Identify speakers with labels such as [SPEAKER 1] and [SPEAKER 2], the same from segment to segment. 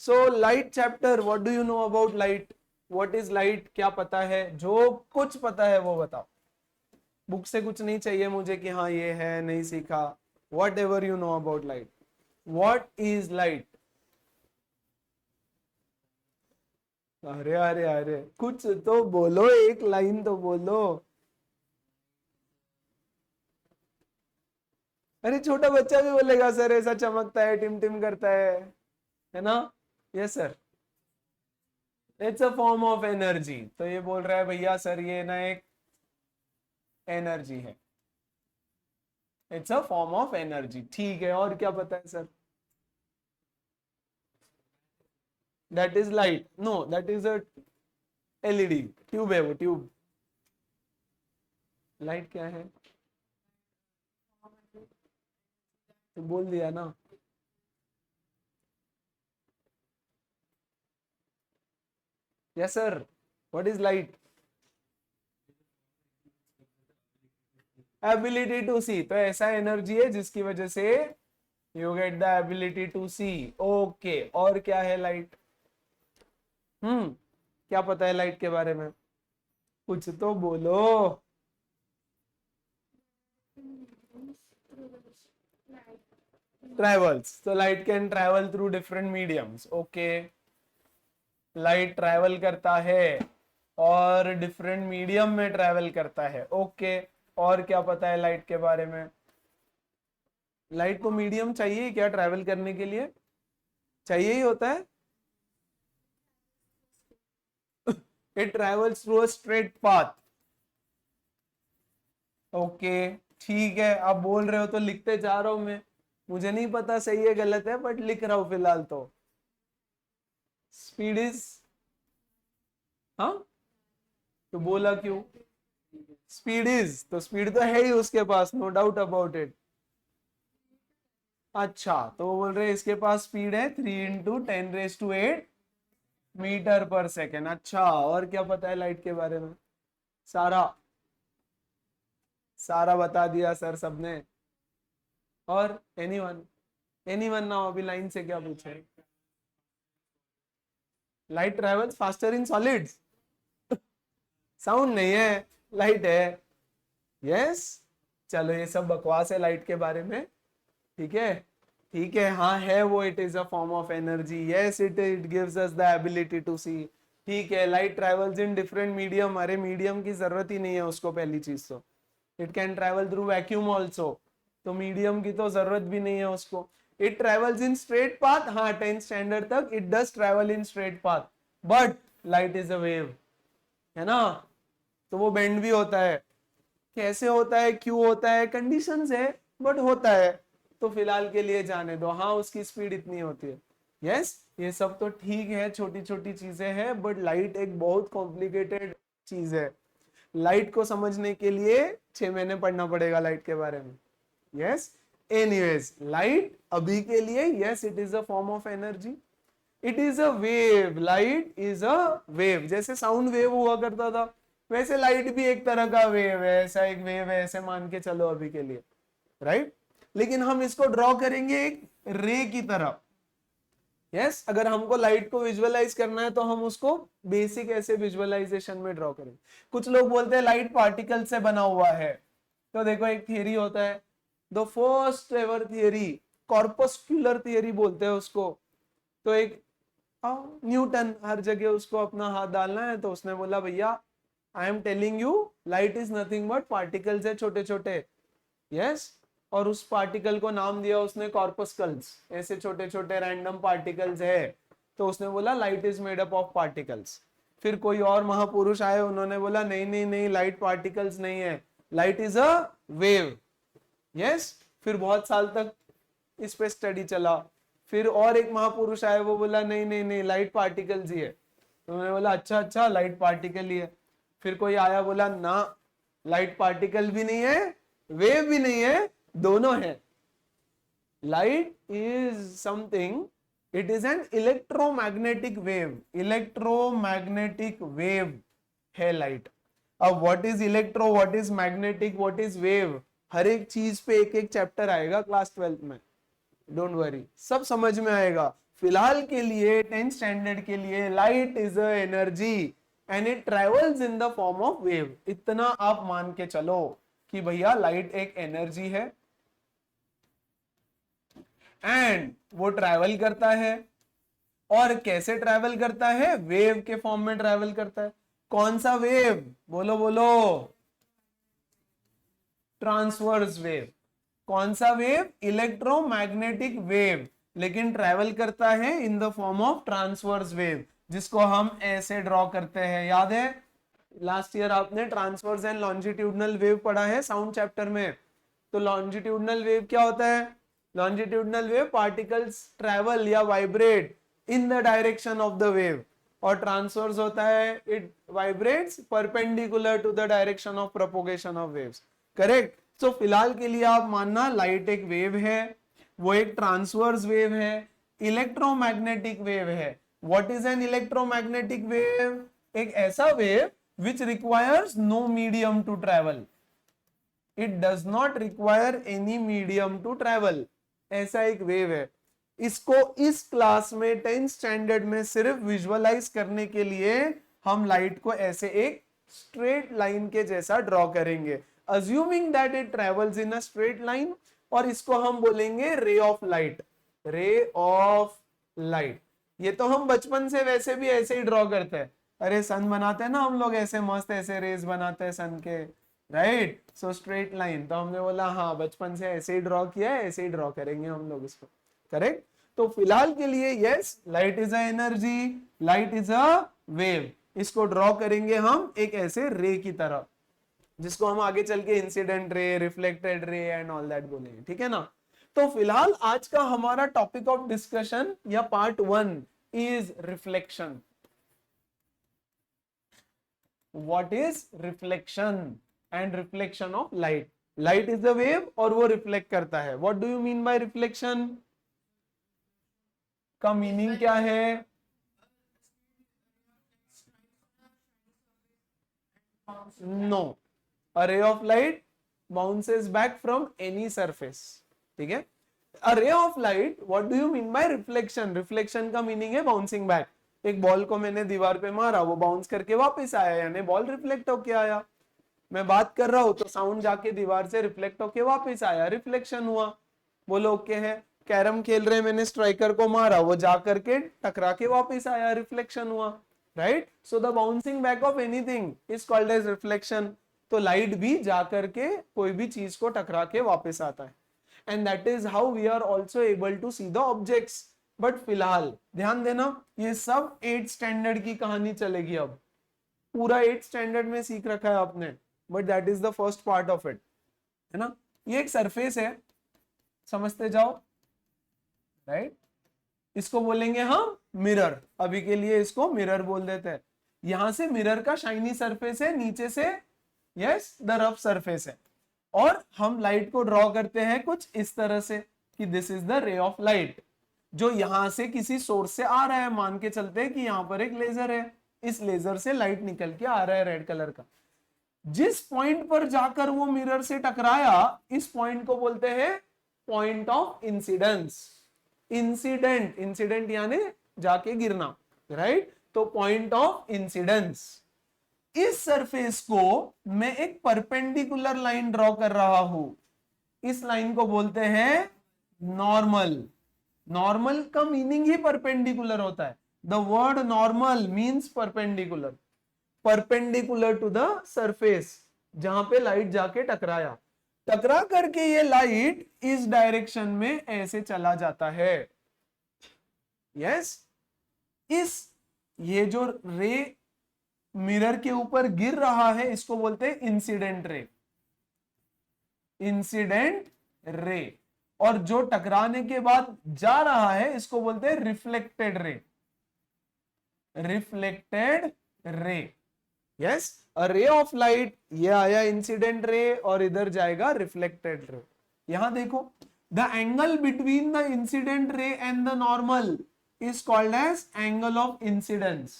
[SPEAKER 1] So light chapter, what do you know about light? What is light? क्या पता है? जो कुछ पता है वो बताओ। बुक से कुछ नहीं चाहिए मुझे कि हाँ ये है, नहीं सीखा। What ever you know about light, what is light? अरे अरे अरे, कुछ तो बोलो, एक लाइन तो बोलो। अरे छोटा बच्चा भी बोलेगा सर ऐसा चमकता है, टिम टिम करता है ना? Yes sir. It's a form of energy. तो ये बोल रहा है भैया सर ये ना एक एनर्जी है, it's a form of energy. ठीक है, और क्या पता है sir? That is light? No, that is a LED tube है, वो ट्यूब। लाइट क्या है? तो बोल दिया ना। Yes sir, what is light? Ability to see. तो ऐसा एनर्जी है जिसकी वजह से you get the ability to see. Okay, और क्या है लाइट? क्या पता है लाइट के बारे में? कुछ तो बोलो। ट्रेवल्स, तो light can travel through different mediums. Okay, light travel करता है और डिफरेंट मीडियम में ट्रेवल करता है। ओके, और क्या पता है लाइट के बारे में? लाइट को मीडियम चाहिए क्या ट्रेवल करने के लिए? चाहिए ही होता है। It travels through a straight path. Okay, ठीक है, आप बोल रहे हो तो लिखते जा रहा हूं मैं। मुझे नहीं पता सही है गलत है, बट लिख रहा हूं फिलहाल तो। स्पीड इज, हाँ तो बोला क्यों? स्पीड इज, तो स्पीड तो है ही उसके पास, नो डाउट अबाउट इट। अच्छा, तो वो बोल रहे हैं इसके पास स्पीड है 3 × 10⁸ मीटर पर सेकेंड। अच्छा, और क्या पता है लाइट के बारे में? सारा, सारा बता दिया सर सबने। और एनीवन, एनीवन नाउ, अभी लाइन से क्या पूछे? Light travels faster in solids. Sound नहीं है, लाइट है। यस, चलो ये सब बकवास है लाइट के बारे में। ठीक है, ठीक है, हाँ है वो, it is a form of energy. Yes, it gives us the ability to see. ठीक है, light travels in different medium. अरे मीडियम की जरूरत ही नहीं है उसको, पहली चीज तो। It can travel through vacuum also, तो मीडियम की तो जरूरत भी नहीं है उसको। It travels in straight path, हाँ 10th स्टैंडर्ड तक it does travel in straight path, but light is a wave, है ना? तो वो बेंड भी होता है। कैसे होता है, क्यों होता है, कंडीशंस है, बट होता है। तो फिलहाल के लिए जाने दो, हाँ उसकी स्पीड इतनी होती है। यस, ये सब तो ठीक है, छोटी छोटी चीजें हैं, बट लाइट एक बहुत कॉम्प्लिकेटेड चीज है। लाइट को समझने के लिए 6 महीने पढ़ना पड़ेगा लाइट के बारे में। यस, एनीवेज, लाइट अभी के लिए, yes it is a form of energy, it is a wave. Light is a wave. जैसे साउंड वेव हुआ करता था, वैसे लाइट भी एक तरह का वेव है, ऐसा एक वेव है, ऐसे मान के चलो अभी के लिए, राइट? लेकिन हम इसको ड्रॉ करेंगे एक रे की तरह। यस, अगर हमको लाइट को विजुअलाइज करना है तो हम उसको बेसिक ऐसे विजुअलाइजेशन में ड्रॉ करेंगे। कुछ लोग बोलते हैं लाइट पार्टिकल से बना हुआ है। तो देखो एक थियरी होता है, the first ever theory, corpuscular theory बोलते हैं उसको। तो एक न्यूटन, हर जगह उसको अपना हाथ डालना है, तो उसने बोला भैया I am telling you light is nothing but particles है छोटे छोटे। यस, और उस पार्टिकल को नाम दिया उसने कॉर्पस्कल्स, ऐसे छोटे छोटे रैंडम पार्टिकल्स है। तो उसने बोला light is made up of particles. फिर कोई और महापुरुष आए, उन्होंने बोला नहीं नहीं नहीं, लाइट पार्टिकल्स नहीं है, light is a wave. Yes, फिर बहुत साल तक इस पे स्टडी चला। फिर और एक महापुरुष आए, वो बोला नहीं नहीं नहीं, लाइट पार्टिकल्स ही है। तो उन्होंने बोला अच्छा अच्छा, लाइट पार्टिकल ही है। फिर कोई आया, बोला ना, लाइट पार्टिकल भी नहीं है, वेव भी नहीं है, दोनों है। Light is something, it is an electromagnetic wave. Electromagnetic wave है लाइट। अब what is electro, what is magnetic, what is wave, हर एक चीज पे एक एक चैप्टर आएगा क्लास 12th में। डोंट वरी, सब समझ में आएगा। फिलहाल के लिए 10th स्टैंडर्ड के लिए light is a energy and it travels in the form of wave. इतना आप मान के चलो कि भैया लाइट एक एनर्जी है एंड वो ट्रैवल करता है। और कैसे ट्रैवल करता है? वेव के फॉर्म में ट्रैवल करता है। कौन सा वेव? बोलो बोलो। Transverse wave. कौन सा वेव? इलेक्ट्रोमैग्नेटिक वेव, लेकिन ट्रैवल करता है in the form of transverse wave, जिसको हम ऐसे ड्रॉ करते हैं। याद है लास्ट ईयर आपने ट्रांसवर्स एंड लॉन्जिट्यूडनल वेव पढ़ा है साउंड चैप्टर में। तो लॉन्जिट्यूडनल वेव क्या होता है? लॉन्जिट्यूडनल वेव पार्टिकल्स ट्रैवल या vibrate in the direction of the wave, और ट्रांसवर्स होता है it vibrates perpendicular to the direction of propagation of waves. Correct. So फिलहाल के लिए आप मानना लाइट एक वेव है, वो एक ट्रांसवर्स वेव है, इलेक्ट्रोमैग्नेटिक वेव है। What is an electromagnetic wave? एक ऐसा wave which requires no medium to travel. It does not require any medium to travel. ऐसा एक वेव है। इसको इस क्लास में 10th स्टैंडर्ड में सिर्फ विजुअलाइज करने के लिए हम लाइट को ऐसे एक स्ट्रेट लाइन के जैसा ड्रॉ करेंगे, assuming that it travels in a straight line, और इसको हम बोलेंगे ray of light. Ray of light. ये तो हम बचपन से वैसे भी ऐसे ही ड्रॉ करते हैं। अरे सन बनाते हैं ना हम लोग, ऐसे मस्त ऐसे रेस बनाते हैं सन के, राइट। सो स्ट्रेट लाइन, तो हमने बोला हाँ बचपन से ऐसे ही ड्रॉ किया है, ऐसे ही ड्रॉ करेंगे हम लोग इसको। करेक्ट। तो फिलहाल के लिए yes, light is a energy, light is a wave. इसको ड्रॉ करेंगे हम एक ऐसे रे की तरह, जिसको हम आगे चल के incident ray, reflected ray and all that बोलेंगे। ठीक है ना। तो फिलहाल आज का हमारा टॉपिक ऑफ डिस्कशन या part 1 is reflection. What is reflection and reflection of light? Light is the wave और वो रिफ्लेक्ट करता है। What do you mean by reflection? का मीनिंग क्या है? No, a ray of light bounces back from any surface। ठीक है। a ray of light, what do you mean by reflection? reflection का मीनिंग है बाउंसिंग बैक। एक ball को मैंने दीवार पे मारा, वो बाउंस करके वापस आया, यानी बॉल रिफ्लेक्ट होके आया। मैं बात कर रहा हूं तो साउंड जाके दीवार से रिफ्लेक्ट होके वापस आया, रिफ्लेक्शन हुआ। बोलो ओके है। कैरम खेल रहे, मैंने स्ट्राइकर को मारा, वो जा करके टकरा के वापस आया, रिफ्लेक्शन हुआ, right. So the bouncing back of anything is called as reflection. तो लाइट भी जा करके कोई भी चीज को टकरा के वापस आता है, and that is how we are also able to see the objects. But फिलहाल ध्यान देना, ये सब 8th स्टैंडर्ड की कहानी चलेगी। अब पूरा 8th स्टैंडर्ड में सीख रखा है आपने, but that is the first part of it, है ना। ये एक सरफेस है, समझते जाओ, राइट। इसको बोलेंगे हम मिरर। अभी के लिए इसको मिरर बोल देते हैं। यहां से मिरर का शाइनी सरफेस है, नीचे से यस द रफ सरफेस है, और हम लाइट को ड्रॉ करते हैं कुछ इस तरह से कि this is the ray of light, जो यहां से किसी सोर्स से आ रहा है। मान के चलते हैं कि यहां पर एक लेजर है, इस लेजर से लाइट निकल के आ रहा है रेड कलर का। जिस पॉइंट पर जाकर वो मिरर से टकराया, इस पॉइंट को बोलते हैं point of incidence. Incident, incident यानी जाके गिरना, राइट। तो पॉइंट ऑफ इंसिडेंस। इस सरफेस को मैं एक परपेंडिकुलर लाइन ड्रॉ कर रहा हूं, इस लाइन को बोलते हैं नॉर्मल। नॉर्मल का मीनिंग ही परपेंडिकुलर होता है। The word normal means perpendicular, perpendicular to the surface जहां पे लाइट जाके टकराया। टकरा करके ये लाइट इस डायरेक्शन में ऐसे चला जाता है, यस। इस ये जो रे मिरर के ऊपर गिर रहा है, इसको बोलते हैं इंसिडेंट रे, इंसिडेंट रे। और जो टकराने के बाद जा रहा है, इसको बोलते हैं रिफ्लेक्टेड रे, रिफ्लेक्टेड रे, yes. A ray of light, ये आया इंसिडेंट रे और इधर जाएगा रिफ्लेक्टेड रे। यहां देखो, the angle between the incident ray and the normal is called as angle of incidence,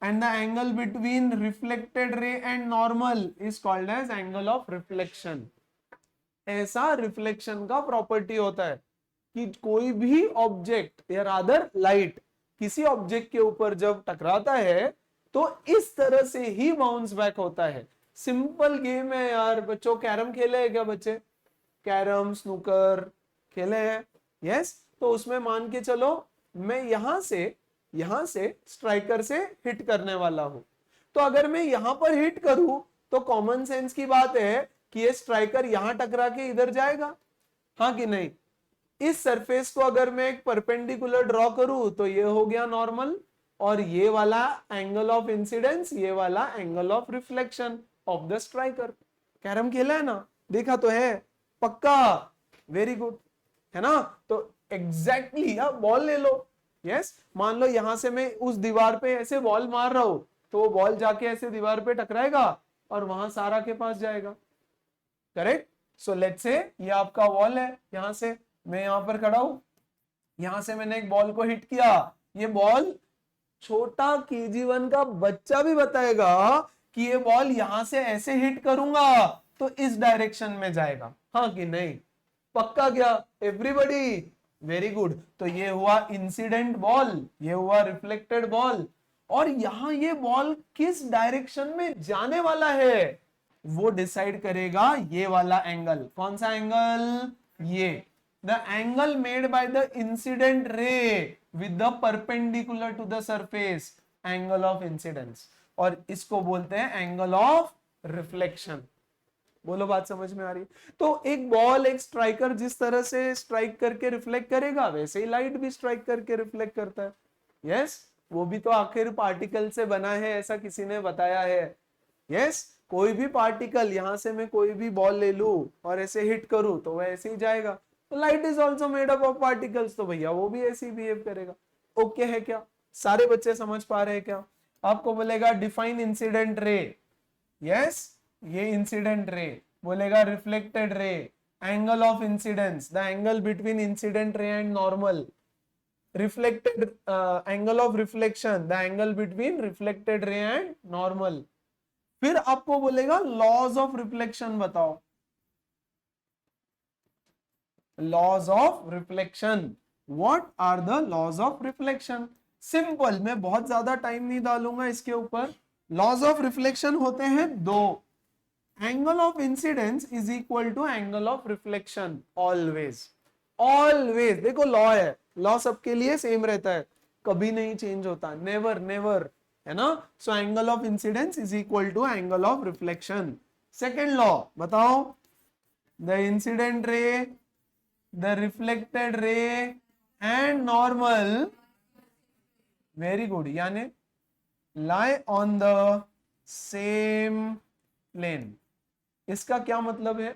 [SPEAKER 1] and the angle between reflected ray and normal is called as angle of reflection। ऐसा reflection का property होता है। कि कोई भी object या rather light किसी object के ऊपर जब टकराता है तो इस तरह से ही बाउंस बैक होता है। सिंपल गेम है यार बच्चों। कैरम खेले हैं क्या बच्चे? कैरम, स्नूकर खेले हैं? यस। तो उसमें मान के चलो मैं यहां से स्ट्राइकर से हिट करने वाला हूं, तो अगर मैं यहां पर हिट करूं तो कॉमन सेंस की बात है कि ये स्ट्राइकर यहां टकरा के इधर जाएगा, हाँ कि नहीं? इस सरफेस को अगर मैं एक परपेंडिकुलर ड्रॉ करूं तो ये हो गया नॉर्मल, और ये वाला एंगल ऑफ इंसिडेंस, ये वाला angle of reflection of the striker. Carrom खेला है ना? देखा तो है पक्का? वेरी गुड, है ना? तो एग्जैक्टली बॉल ले लो। यस, मान लो यहां से मैं उस दीवार पे ऐसे बॉल मार रहा हूं तो वो बॉल जाके ऐसे दीवार पे टकराएगा और वहां सारा के पास जाएगा। करेक्ट? सो लेट्स से ये आपका वॉल है, यहां से मैं यहां पर खड़ा हूं, यहां से मैंने एक बॉल को हिट किया, ये बॉल छोटा KG1 का बच्चा भी बताएगा कि ये बॉल यहां से ऐसे हिट करूंगा तो इस डायरेक्शन में जाएगा, हाँ कि नहीं? पक्का क्या एवरीबॉडी? Very good. तो ये हुआ इंसिडेंट बॉल, ये हुआ रिफ्लेक्टेड बॉल, और यहां ये बॉल किस डायरेक्शन में जाने वाला है वो डिसाइड करेगा ये वाला एंगल। कौन सा एंगल? ये the angle made by the incident ray with the perpendicular to the surface, angle of incidence, और इसको बोलते हैं एंगल ऑफ रिफ्लेक्शन। बोलो बात समझ में आ रही है? तो एक बॉल, एक स्ट्राइकर जिस तरह से स्ट्राइक करके रिफ्लेक्ट करेगा वैसे ही लाइट भी स्ट्राइक करके रिफ्लेक्ट करता है। यस, वो भी तो आखिर पार्टिकल से बना है ऐसा किसी ने बताया है। यस, कोई भी पार्टिकल, यहां से मैं कोई भी बॉल ले लूं और ऐसे हिट करूं तो वह ऐसे ही जाएगा। तो light is also made up of particles, तो भैया वो भी ऐसे ही बिहेव करेगा। ओके है क्या? सारे बच्चे समझ पा रहे हैं क्या? आपको बोलेगा डिफाइन इंसिडेंट रे, यस, ये इंसिडेंट रे, बोलेगा reflected ray, angle of incidence, the angle between incident ray and normal, reflected angle of reflection, the angle between reflected ray and normal. फिर आपको बोलेगा लॉज ऑफ रिफ्लेक्शन बताओ। Laws of reflection, what are the laws of reflection? Simple, मैं बहुत ज्यादा time नहीं डालूंगा इसके ऊपर। लॉज ऑफ रिफ्लेक्शन होते हैं दो। Angle of incidence is equal to angle of reflection, always. Always देखो लॉ है, लॉ सबके लिए सेम रहता है, कभी नहीं चेंज होता, नेवर नेवर, है ना? So angle of incidence is equal to angle of reflection. Second law बताओ, the incident ray, the reflected ray and normal, very good, यानी lie on the same plane। इसका क्या मतलब है?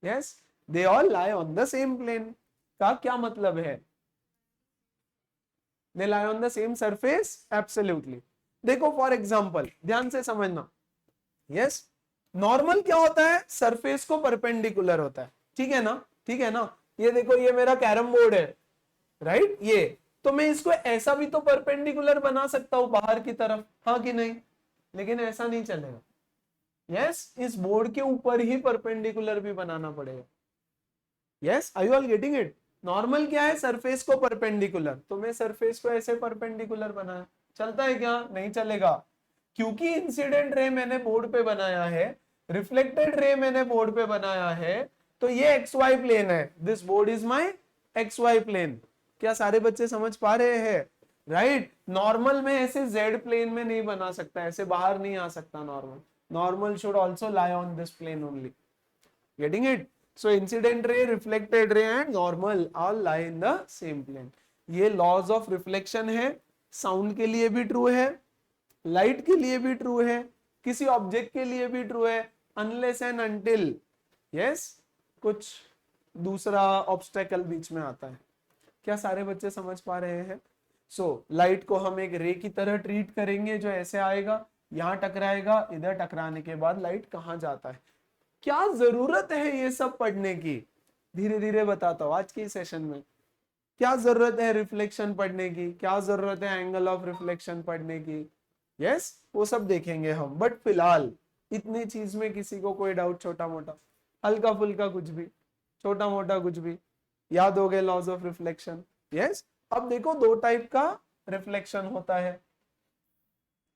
[SPEAKER 1] yes, they all lie on the same plane का क्या मतलब है? they lie on the same surface, absolutely। देखो फॉर एग्जांपल ध्यान से समझना, yes, नॉर्मल क्या होता है? सरफेस को परपेंडिकुलर होता है, ठीक है ना? ठीक है ना? ये देखो, ये मेरा कैरम बोर्ड है, राइट? ये तो मैं इसको ऐसा भी तो परपेंडिकुलर बना सकता हूं बाहर की तरफ, हाँ कि नहीं? लेकिन ऐसा नहीं चलेगा। यस, इस बोर्ड के ऊपर ही परपेंडिकुलर भी बनाना पड़ेगा। Yes, are you all getting it? Normal क्या है? सरफेस को परपेंडिकुलर, तो मैं सरफेस को ऐसे परपेंडिकुलर बनाया, चलता है क्या? नहीं चलेगा, क्योंकि इंसिडेंट रे मैंने बोर्ड पे बनाया है, रिफ्लेक्टेड रे मैंने बोर्ड पे बनाया है, तो ये XY प्लेन है, this board is my XY plane. क्या सारे बच्चे समझ पा रहे हैं? राइट? नॉर्मल में ऐसे Z प्लेन में नहीं बना सकता, ऐसे बाहर नहीं आ सकता normal. Normal should also lie on this plane only. Getting it? So incident ray, reflected ray and normal all lie in the same plane. ये लॉज ऑफ रिफ्लेक्शन है, साउंड के लिए भी ट्रू है, लाइट के लिए भी ट्रू है, किसी ऑब्जेक्ट के लिए भी ट्रू है, अनलेस एंड अनटिल यस कुछ दूसरा ऑब्स्टेकल बीच में आता है। क्या सारे बच्चे समझ पा रहे हैं? सो लाइट को हम एक रे की तरह ट्रीट करेंगे, जो ऐसे आएगा, यहां टकराएगा, इधर टकराने के बाद लाइट कहां जाता है। क्या जरूरत है ये सब पढ़ने की? धीरे धीरे बताता हूं आज के सेशन में। क्या जरूरत है रिफ्लेक्शन पढ़ने की? क्या जरूरत है एंगल ऑफ रिफ्लेक्शन पढ़ने की? यस, वो सब देखेंगे हम, बट फिलहाल इतनी चीज में किसी को कोई डाउट, छोटा मोटा, हल्का फुल्का कुछ भी, छोटा मोटा कुछ भी? याद हो गए लॉज ऑफ रिफ्लेक्शन। यस, अब देखो दो टाइप का रिफ्लेक्शन होता है,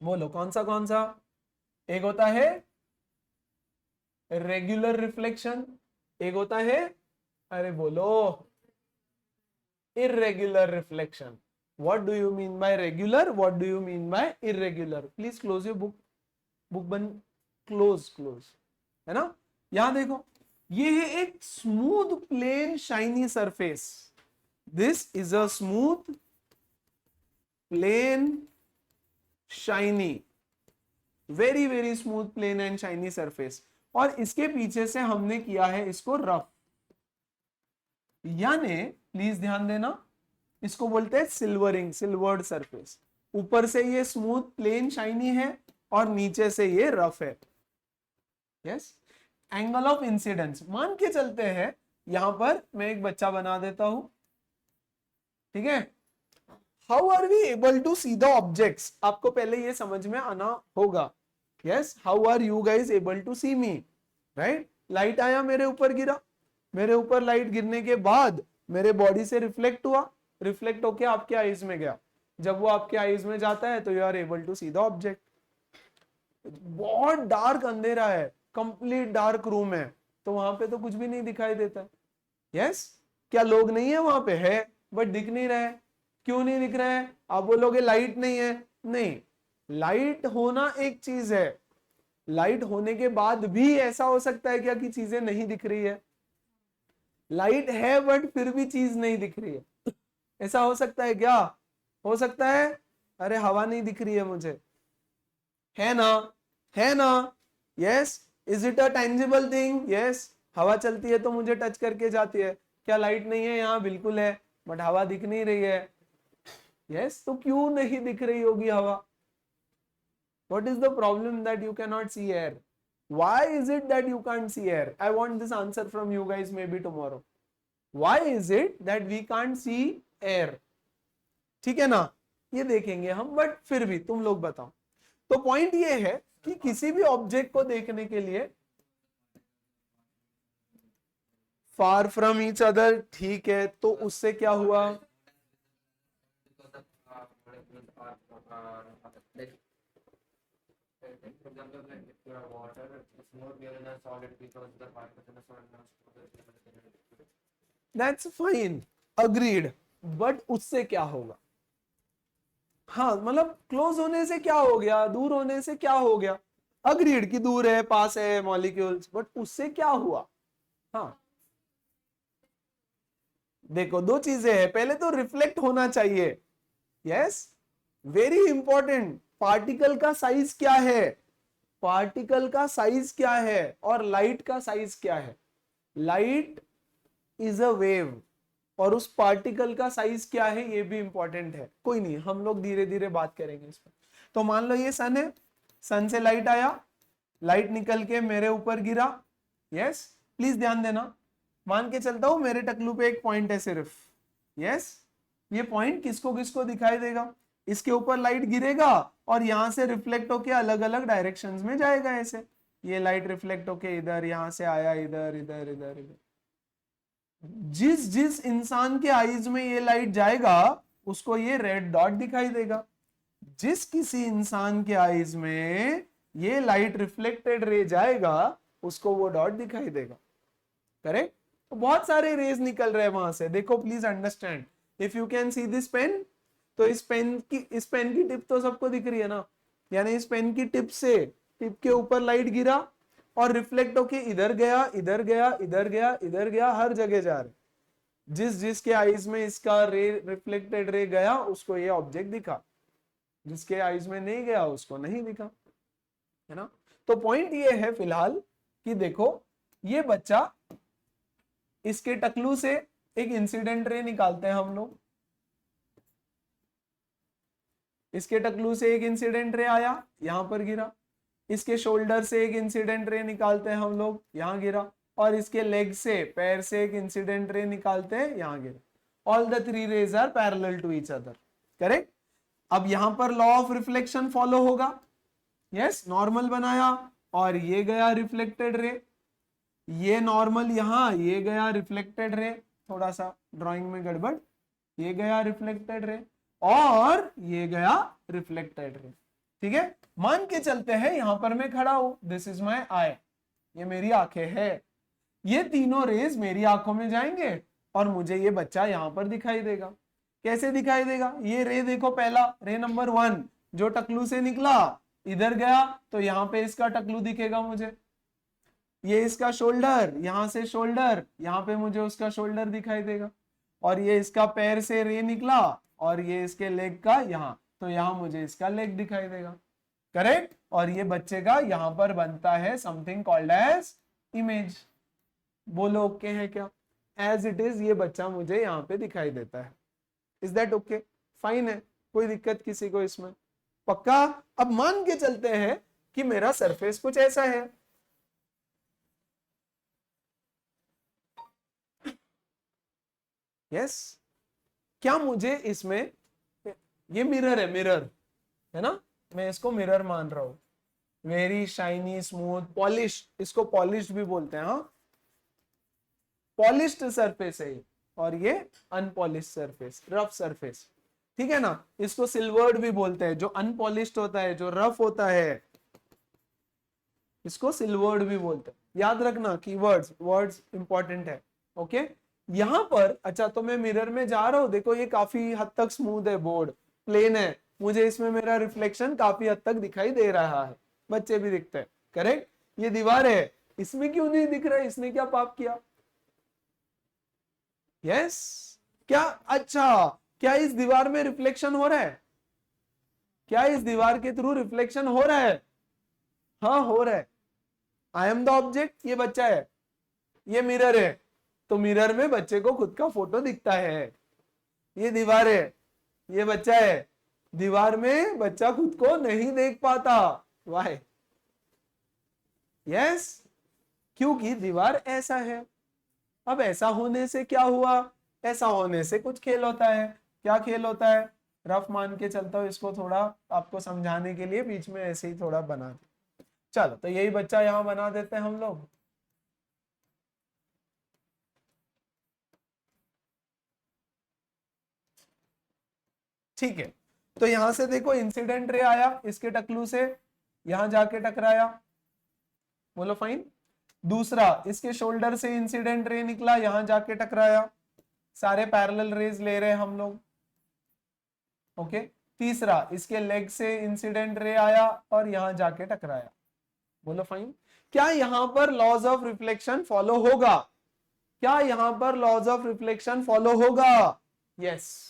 [SPEAKER 1] बोलो कौन सा? एक होता है रेगुलर रिफ्लेक्शन, एक होता है, अरे बोलो, irregular reflection. What do you mean by regular? What do you mean by irregular? Please close your book. Book बंद, क्लोज, है ना। यहां देखो, ये है एक smooth plane shiny surface. This is a smooth plane shiny, very very smooth plane and shiny surface, और इसके पीछे से हमने किया है इसको रफ, यानी प्लीज ध्यान देना, इसको बोलते हैं सिल्वरिंग, सिल्वर्ड सरफेस। ऊपर से ये स्मूथ प्लेन शाइनी है और नीचे से ये रफ है। यस, एंगल ऑफ इंसिडेंस मान के चलते हैं, यहां पर मैं एक बच्चा बना देता हूं, ठीक है। How are we able to see the objects, आपको पहले ये समझ में आना होगा। Yes, how are you guys able to see me, right. Light आया मेरे ऊपर, गिरा, मेरे ऊपर लाइट गिरने के बाद मेरे बॉडी से रिफ्लेक्ट हुआ, रिफ्लेक्ट होके आपके आईज में गया। जब वो आपके आईज में जाता है तो you are able to see the object. बहुत डार्क अंधेरा है, कंप्लीट डार्क रूम है, तो वहां पे तो कुछ भी नहीं दिखाई देता। यस, क्या लोग नहीं है वहां पे? है, बट दिख नहीं रहा है। क्यों नहीं दिख रहा है? आप बोलोगे लाइट नहीं है, नहीं, लाइट होना एक चीज है, लाइट होने के बाद भी ऐसा हो सकता है क्या कि चीजें नहीं दिख रही है? लाइट है बट फिर भी चीज नहीं दिख रही है, ऐसा हो सकता है क्या? हो सकता है। अरे हवा नहीं दिख रही है मुझे, है ना, है ना। Yes, is it a tangible thing? Yes, हवा चलती है तो मुझे टच करके जाती है। क्या लाइट नहीं है यहाँ? बिल्कुल है, बट हवा दिख नहीं रही है। यस, तो क्यों नहीं दिख रही होगी हवा? What is the problem that you cannot see air? Why is it that you can't see air? I want this answer from you guys maybe tomorrow. Why is it that we can't see air? ठीक है ना, ये देखेंगे हम, but फिर भी तुम लोग बताओ। तो पॉइंट ये है कि किसी भी ऑब्जेक्ट को देखने के लिए फार फ्रॉम ईच अदर, ठीक है, तो उससे क्या हुआ? That's fine, agreed, बट उससे क्या होगा? हाँ, मतलब क्लोज होने से क्या हो गया, दूर होने से क्या हो गया? अग्रीड कि दूर है, पास है, मॉलिक्यूल्स, बट उससे क्या हुआ? हाँ, देखो दो चीजें हैं, पहले तो रिफ्लेक्ट होना चाहिए। यस, वेरी इंपॉर्टेंट, पार्टिकल का साइज क्या है, पार्टिकल का साइज क्या है, और लाइट का साइज क्या है? लाइट इज अ वेव, और उस पार्टिकल का साइज क्या है ये भी इंपॉर्टेंट है। कोई नहीं, हम लोग धीरे धीरे बात करेंगे इस पर। तो मान लो ये सन है, सन से लाइट आया, लाइट निकल के मेरे ऊपर गिरा। यस, प्लीज ध्यान देना, मान के चलता हूं मेरे टकलू पे एक पॉइंट है सिर्फ। यस, ये पॉइंट किसको किसको दिखाई देगा? इसके ऊपर लाइट गिरेगा और यहां से रिफ्लेक्ट होके अलग अलग डायरेक्शंस में जाएगा। ऐसे ये लाइट रिफ्लेक्ट होके इधर, यहां से आया इधर, इधर, इधर, इधर। जिस जिस इंसान के आईज में ये लाइट जाएगा उसको ये रेड डॉट दिखाई देगा। जिस किसी इंसान के आईज में ये लाइट रिफ्लेक्टेड रे जाएगा उसको वो डॉट दिखाई देगा। करेक्ट? तो बहुत सारे रेज निकल रहे हैं वहां से। देखो please understand, if you can see this pen, तो इस पेन की टिप तो सबको दिख रही है ना, यानी इस पेन की टिप से, टिप के ऊपर लाइट गिरा और रिफ्लेक्ट होके इधर गया, इधर गया, इधर गया, इधर गया, हर जगह जा रहे। जिस जिसके आईज में इसका रे, रिफ्लेक्टेड रे गया उसको ये ऑब्जेक्ट दिखा, जिसके आईज में नहीं गया उसको नहीं दिखा, है ना। तो पॉइंट ये है फिलहाल कि देखो ये बच्चा, इसके टकलू से एक इंसिडेंट रे निकालते हैं हम लोग, इसके टकलू से एक इंसिडेंट रे आया, यहां पर गिरा। इसके शोल्डर से एक इंसिडेंट रे निकालते हैं हम लोग, यहां गिरा। और इसके लेग से, पैर से एक इंसिडेंट रे निकालते हैं, यहां गिरा। All the three rays are parallel to each other. Correct? अब यहां पर लॉ ऑफ रिफ्लेक्शन फॉलो होगा। यस, नॉर्मल बनाया और ये गया रिफ्लेक्टेड रे, ये नॉर्मल यहां, ये गया रिफ्लेक्टेड रे, थोड़ा सा ड्राइंग में गड़बड़, ये गया रिफ्लेक्टेड रे और ये गया रिफ्लेक्टेड रे। ठीक है, मान के चलते हैं यहां पर मैं खड़ा हूं, दिस इज माई आई, ये मेरी आंखें है, ये तीनों रेज मेरी आंखों में जाएंगे और मुझे ये बच्चा यहां पर दिखाई देगा। कैसे दिखाई देगा? ये रे देखो, पहला रे नंबर 1 जो टकलू से निकला इधर गया तो यहाँ पे इसका टकलू दिखेगा मुझे, ये इसका शोल्डर, यहां से शोल्डर, यहाँ पे मुझे उसका शोल्डर दिखाई देगा, और ये इसका पैर से रे निकला और ये इसके लेग का यहाँ, तो यहाँ मुझे इसका लेग दिखाई देगा। करेक्ट? और ये बच्चे का यहाँ पर बनता है समथिंग कॉल्ड एज इमेज। बोलो ओके है क्या? एज इट इज ये बच्चा मुझे यहाँ पे दिखाई देता है। Is that okay? फाइन है, कोई दिक्कत किसी को इसमें? पक्का? अब मान के चलते हैं कि मेरा सरफेस कुछ ऐसा है, यस क्या मुझे इसमें, ये मिरर है, मिरर है ना, मैं इसको मिरर मान रहा हूं, वेरी शाइनी स्मूथ पॉलिश, इसको पॉलिश भी बोलते हैं, हाँ पॉलिश्ड सरफेस है ये, और ये अनपॉलिश सरफेस, रफ सरफेस। ठीक है ना, इसको सिल्वर्ड भी बोलते हैं, जो अनपॉलिश्ड होता है, जो रफ होता है, इसको सिल्वर्ड भी बोलते हैं। याद रखना कीवर्ड्स, वर्ड्स इंपॉर्टेंट है। ओके, यहां पर अच्छा, तो मैं मिरर में जा रहा हूं, देखो ये काफी हद तक स्मूथ है, बोर्ड प्लेन है, मुझे इसमें मेरा रिफ्लेक्शन काफी हद तक दिखाई दे रहा है, बच्चे भी दिखते हैं। करेक्ट? ये दीवार है, इसमें क्यों नहीं दिख रहा है? इसने क्या पाप किया? यस क्या? अच्छा, क्या इस दीवार में रिफ्लेक्शन हो रहा है? क्या इस दीवार के थ्रू रिफ्लेक्शन हो रहा है? हाँ हो रहा है। आई एम द ऑब्जेक्ट, ये बच्चा है, ये मिरर है, तो मिरर में बच्चे को खुद का फोटो दिखता है। ये दीवार है, ये बच्चा है, दीवार में बच्चा खुद को नहीं देख पाता। वाई? यस, क्योंकि दीवार ऐसा है। अब ऐसा होने से क्या हुआ? ऐसा होने से कुछ खेल होता है। क्या खेल होता है? रफ मान के चलता हूं इसको, थोड़ा आपको समझाने के लिए बीच में ऐसे ही थोड़ा बना दे। चलो, तो यही बच्चा यहां बना देते हैं हम लोग। ठीक है, तो यहां से देखो इंसिडेंट रे आया इसके टकलू से, यहां जाके टकराया, बोलो फाइन। दूसरा, इसके शोल्डर से इंसिडेंट रे निकला, यहां जाके टकराया, सारे पैरेलल रेज ले रहे हम लोग। ओके, तीसरा, इसके लेग से इंसिडेंट रे आया और यहां जाके टकराया, बोलो फाइन। क्या यहां पर लॉज ऑफ रिफ्लेक्शन फॉलो होगा? क्या यहां पर लॉज ऑफ रिफ्लेक्शन फॉलो होगा? यस।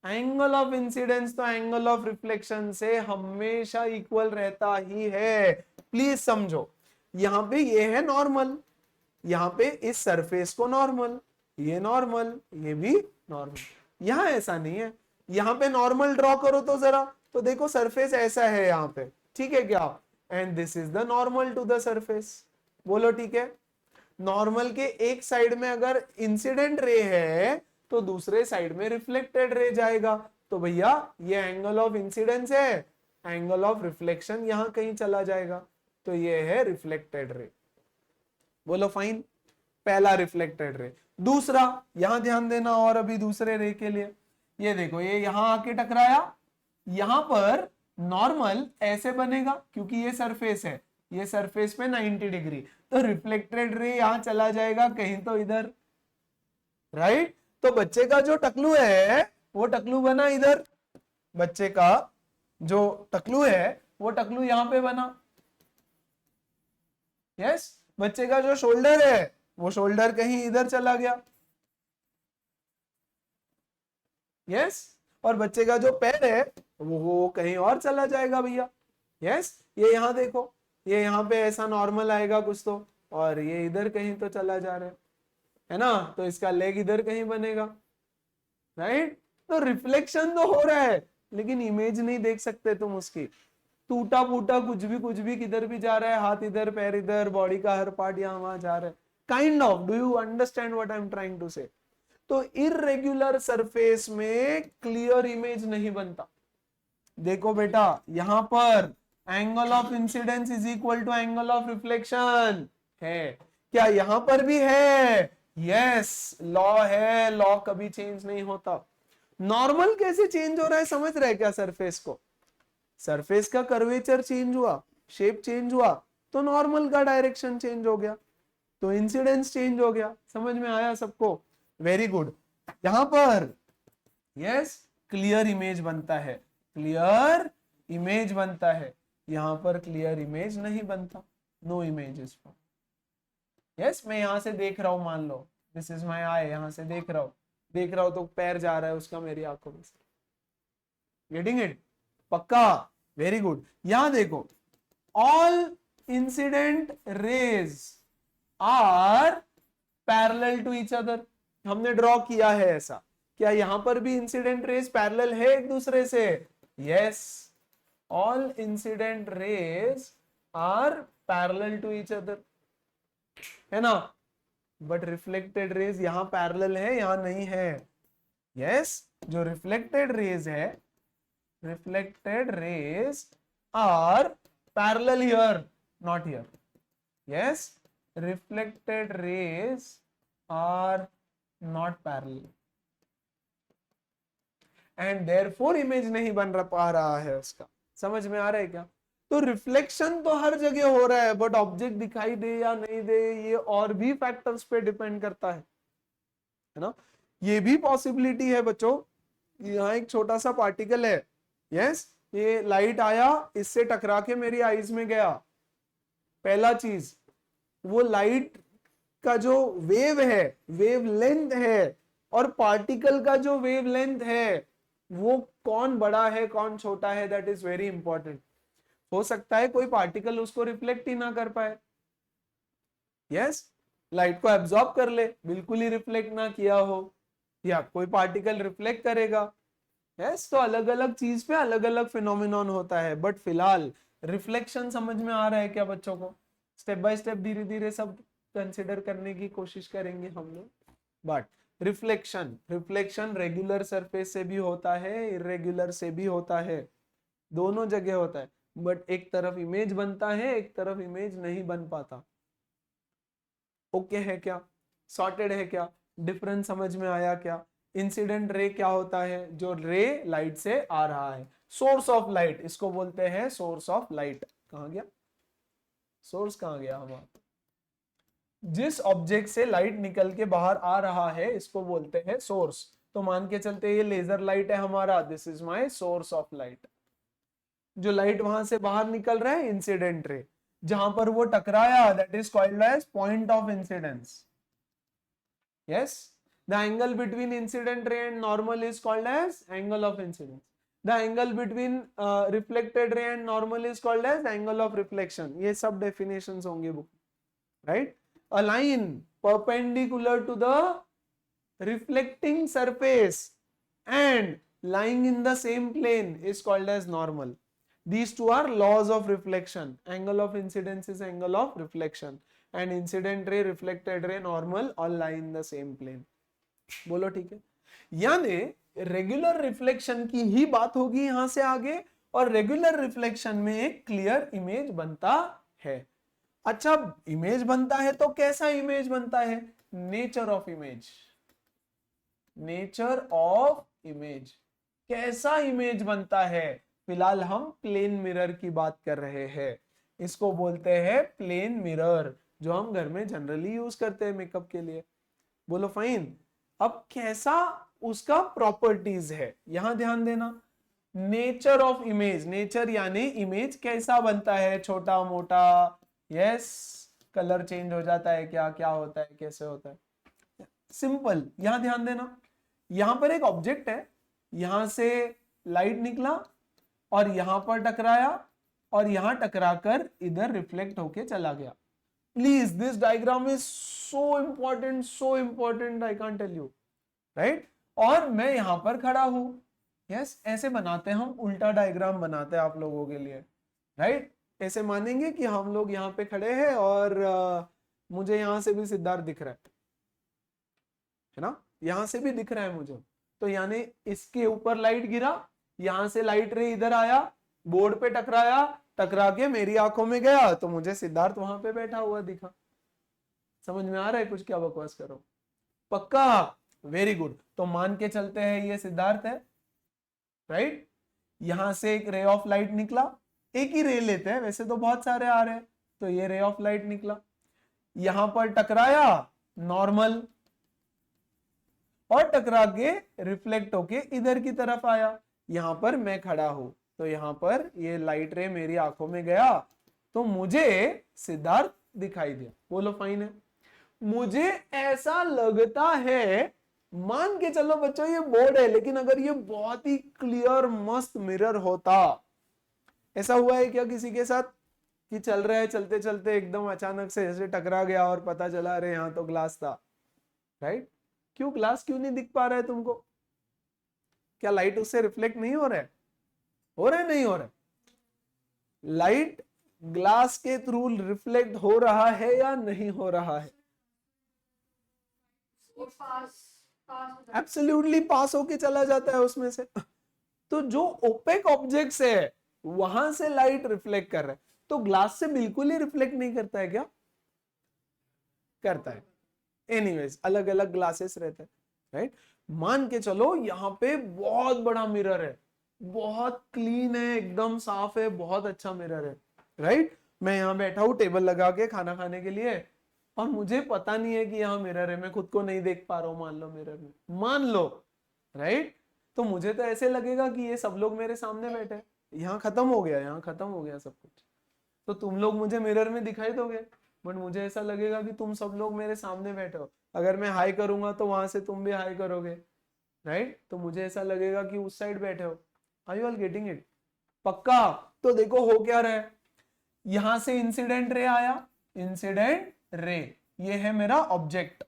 [SPEAKER 1] एंगल ऑफ इंसिडेंस तो एंगल ऑफ रिफ्लेक्शन से हमेशा इक्वल रहता ही है। प्लीज समझो, यहां पे ये है नॉर्मल, यहां पे इस सरफेस को नॉर्मल, ये नॉर्मल, ये भी नॉर्मल। यहां ऐसा नहीं है, यहां पे नॉर्मल ड्रॉ करो तो जरा, तो देखो सरफेस ऐसा है यहां पे, ठीक है क्या? And this is the normal to the surface, बोलो ठीक है। नॉर्मल के एक साइड में अगर इंसिडेंट रे है तो दूसरे साइड में रिफ्लेक्टेड रे जाएगा, तो भैया ये एंगल ऑफ इंसिडेंस है, एंगल ऑफ रिफ्लेक्शन यहां कहीं चला जाएगा, तो ये है रिफ्लेक्टेड रे, बोलो फाइन। पहला रिफ्लेक्टेड रे। दूसरा, यहां ध्यान देना, और अभी दूसरे रे के लिए ये देखो, ये यहां आके टकराया, यहां पर नॉर्मल ऐसे बनेगा क्योंकि ये सरफेस है, ये सरफेस पे 90 डिग्री, तो रिफ्लेक्टेड रे यहां चला जाएगा कहीं तो इधर, राइट? तो बच्चे का जो टकलू है वो टकलू बना इधर, बच्चे का जो टकलू है वो टकलू यहां पे बना। यस, बच्चे का जो शोल्डर है वो शोल्डर कहीं इधर चला गया। यस, और बच्चे का जो पैर है वो कहीं और चला जाएगा भैया। यस, ये यहां देखो, ये यहां पे ऐसा नॉर्मल आएगा कुछ तो, और ये इधर कहीं तो चला जा रहा है ना, तो इसका लेग इधर कहीं बनेगा, राइट? तो रिफ्लेक्शन तो हो रहा है लेकिन इमेज नहीं देख सकते तुम उसकी, टूटा फूटा कुछ भी किधर भी जा रहा है, हाथ इधर, पैर इधर, बॉडी का हर पार्ट यहां वहां जा रहा है, kind of. Do you understand what I am trying to say? तो इररेगुलर सरफेस में क्लियर इमेज नहीं बनता। देखो बेटा, यहां पर angle of incidence is equal to angle of reflection है, क्या यहां पर भी है? यस, लॉ है, लॉ कभी चेंज नहीं होता। नॉर्मल कैसे चेंज हो रहा है समझ रहे हैं क्या? सरफेस को, सरफेस का कर्वेचर चेंज हुआ, शेप चेंज हुआ, तो नॉर्मल का डायरेक्शन चेंज हो गया, तो इंसिडेंस चेंज हो गया। समझ में आया सबको? Very good. यहां पर यस क्लियर इमेज बनता है, क्लियर इमेज बनता है। यहां पर क्लियर इमेज नहीं बनता, no image is form. Yes, मैं यहां से देख रहा हूं, मान लो दिस इज माई आई, यहां से देख रहा हूं तो पैर जा रहा है उसका मेरी आंखों में से। Getting it? पक्का? Very good. यहां देखो, all incident rays are parallel to each other. हमने ड्रॉ किया है ऐसा। क्या यहां पर भी इंसिडेंट रेज पैरेलल है एक दूसरे से? Yes, all incident rays are parallel to each other, है ना? बट रिफ्लेक्टेड रेज यहां पैरेलल है, यहां नहीं है। यस, जो रिफ्लेक्टेड रेज है, reflected rays are parallel here, not here. Yes, reflected rays are not parallel and therefore image नहीं बन पा रहा है उसका। समझ में आ रहा है क्या? तो रिफ्लेक्शन तो हर जगह हो रहा है, बट ऑब्जेक्ट दिखाई दे या नहीं दे ये और भी फैक्टर्स पे डिपेंड करता है ना? ये भी पॉसिबिलिटी है बच्चों। यहाँ एक छोटा सा पार्टिकल है, यस, ये लाइट आया, इससे टकरा के मेरी आईज में गया। पहला चीज, वो लाइट का जो वेव है, वेव लेंथ है, और पार्टिकल का जो वेव लेंथ है, वो कौन बड़ा है कौन छोटा है, दैट इज वेरी इंपॉर्टेंट। हो सकता है कोई पार्टिकल उसको रिफ्लेक्ट ही ना कर पाए, यस, लाइट को एब्जॉर्ब कर ले, बिल्कुल ही रिफ्लेक्ट ना किया हो, या कोई पार्टिकल रिफ्लेक्ट करेगा। यस, तो अलग अलग चीज पे अलग अलग फिनोमिनॉन होता है। बट फिलहाल रिफ्लेक्शन समझ में आ रहा है क्या बच्चों को? स्टेप बाय स्टेप धीरे धीरे सब कंसिडर करने की कोशिश करेंगे हम लोग। But reflection, reflection regular surface से भी होता है, इरेगुलर से भी होता है, दोनों जगह होता है। बट एक तरफ इमेज बनता है, एक तरफ इमेज नहीं बन पाता। ओके है क्या? सॉर्टेड है क्या? डिफरेंस समझ में आया क्या? इंसिडेंट रे क्या होता है? जो रे लाइट से आ रहा है, सोर्स ऑफ लाइट, इसको बोलते हैं सोर्स ऑफ लाइट। कहां गया सोर्स? कहां गया हमारा? जिस ऑब्जेक्ट से लाइट निकल के बाहर आ रहा है इसको बोलते हैं सोर्स। तो मान के चलते ये लेजर लाइट है हमारा, this is my source of light. जो लाइट वहां से बाहर निकल रहा है इंसिडेंट रे, जहां पर वो टकराया, that is called as point of incidence. Yes, the angle between incident ray and normal is called as angle of incidence. The angle between reflected ray and normal is called as angle of reflection. ये सब definitions होंगे book, right? A line perpendicular to the reflecting surface and lying in the same plane is called as normal. These two are laws of reflection. Angle of incidence is angle of reflection, and incident ray, reflected ray, normal all lie in the same plane. बोलो ठीक है? यानी regular reflection की ही बात होगी यहां से आगे, और रेगुलर रिफ्लेक्शन में एक क्लियर इमेज बनता है। अच्छा, इमेज बनता है तो कैसा इमेज बनता है? Nature of image, nature of image, कैसा इमेज बनता है? फिलहाल हम प्लेन मिरर की बात कर रहे हैं, इसको बोलते हैं प्लेन मिरर, जो हम घर में जनरली यूज करते हैं मेकअप के लिए। बोलो फाइन। अब कैसा उसका प्रॉपर्टीज है, यहां ध्यान देना। नेचर ऑफ इमेज, नेचर यानी इमेज कैसा बनता है, छोटा मोटा, यस, कलर चेंज हो जाता है क्या, क्या होता है, कैसे होता है? सिंपल, यहां ध्यान देना। यहां पर एक ऑब्जेक्ट है, यहां से लाइट निकला और यहां पर टकराया, और यहां टकराकर इधर रिफ्लेक्ट होके चला गया। Please, this diagram is so important, I can't tell you, right? और मैं यहां पर खड़ा हूं, यस, ऐसे बनाते हैं हम, उल्टा डायग्राम बनाते हैं आप लोगों के लिए, राइट? ऐसे मानेंगे कि हम लोग यहाँ पे खड़े हैं और मुझे यहां से भी सिद्धार्थ दिख रहा है ना, यहां से भी दिख रहा है मुझे। तो यानी इसके ऊपर लाइट गिरा, यहां से लाइट रे इधर आया, बोर्ड पे टकराया, टकरा के मेरी आंखों में गया, तो मुझे सिद्धार्थ वहां पे बैठा हुआ दिखा। समझ में आ रहा है कुछ? क्या बकवास करो? पक्का? Very good. तो मान के चलते हैं ये सिद्धार्थ है, राइट? यहां से एक रे ऑफ लाइट निकला, एक ही रे लेते हैं, वैसे तो बहुत सारे आ रहे हैं, तो ये रे ऑफ लाइट निकला, यहां पर टकराया नॉर्मल, और टकरा के रिफ्लेक्ट होके इधर की तरफ आया, यहां पर मैं खड़ा हूं, तो यहां पर ये लाइट रे मेरी आंखों में गया, तो मुझे सिद्धार्थ दिखाई दिया। बोलो फाइन है? मुझे ऐसा लगता है, मान के चलो बच्चों ये बोर्ड है, लेकिन अगर ये बहुत ही क्लियर मस्त मिरर होता, ऐसा हुआ है क्या किसी के साथ कि चल रहा है, चलते चलते एकदम अचानक से ऐसे टकरा गया और पता चला अरे यहाँ तो ग्लास था, राइट? क्यों ग्लास क्यों नहीं दिख पा रहा है तुमको? क्या लाइट उससे रिफ्लेक्ट नहीं हो रहा है? हो रहा है, नहीं हो रहा है? लाइट ग्लास के थ्रू रिफ्लेक्ट हो रहा है या नहीं हो रहा है? एब्सोल्युटली पास होके चला जाता है उसमें से। तो जो ओपेक ऑब्जेक्ट्स है वहां से लाइट रिफ्लेक्ट कर रहा है, तो ग्लास से बिल्कुल ही रिफ्लेक्ट नहीं करता है क्या? करता है। एनीवेज, अलग अलग ग्लासेस रहते हैं, राइट? मान के चलो यहाँ पे बहुत बड़ा मिरर है, बहुत क्लीन है, एकदम साफ है, बहुत अच्छा मिरर है, राइट? मैं यहाँ बैठा हूँ टेबल लगा के खाना खाने के लिए, और मुझे पता नहीं है कि यहाँ मिरर है, मैं खुद को नहीं देख पा रहा हूँ, मान लो मिरर में, मान लो, राइट? तो मुझे तो ऐसे लगेगा कि ये सब लोग मेरे सामने बैठे हैं, यहाँ खत्म हो गया, यहाँ खत्म हो गया सब कुछ, तो तुम लोग मुझे मिरर में दिखाई दोगे, बट मुझे ऐसा लगेगा कि तुम सब लोग मेरे सामने बैठे हो। अगर मैं हाई करूंगा तो वहां से तुम भी हाई करोगे, राइट? तो मुझे ऐसा लगेगा कि उस साइड बैठे हो। Are you all getting it? पक्का? तो देखो हो क्या रहा है, यहां से इंसिडेंट रे आया, इंसिडेंट रे, ये है मेरा ऑब्जेक्ट,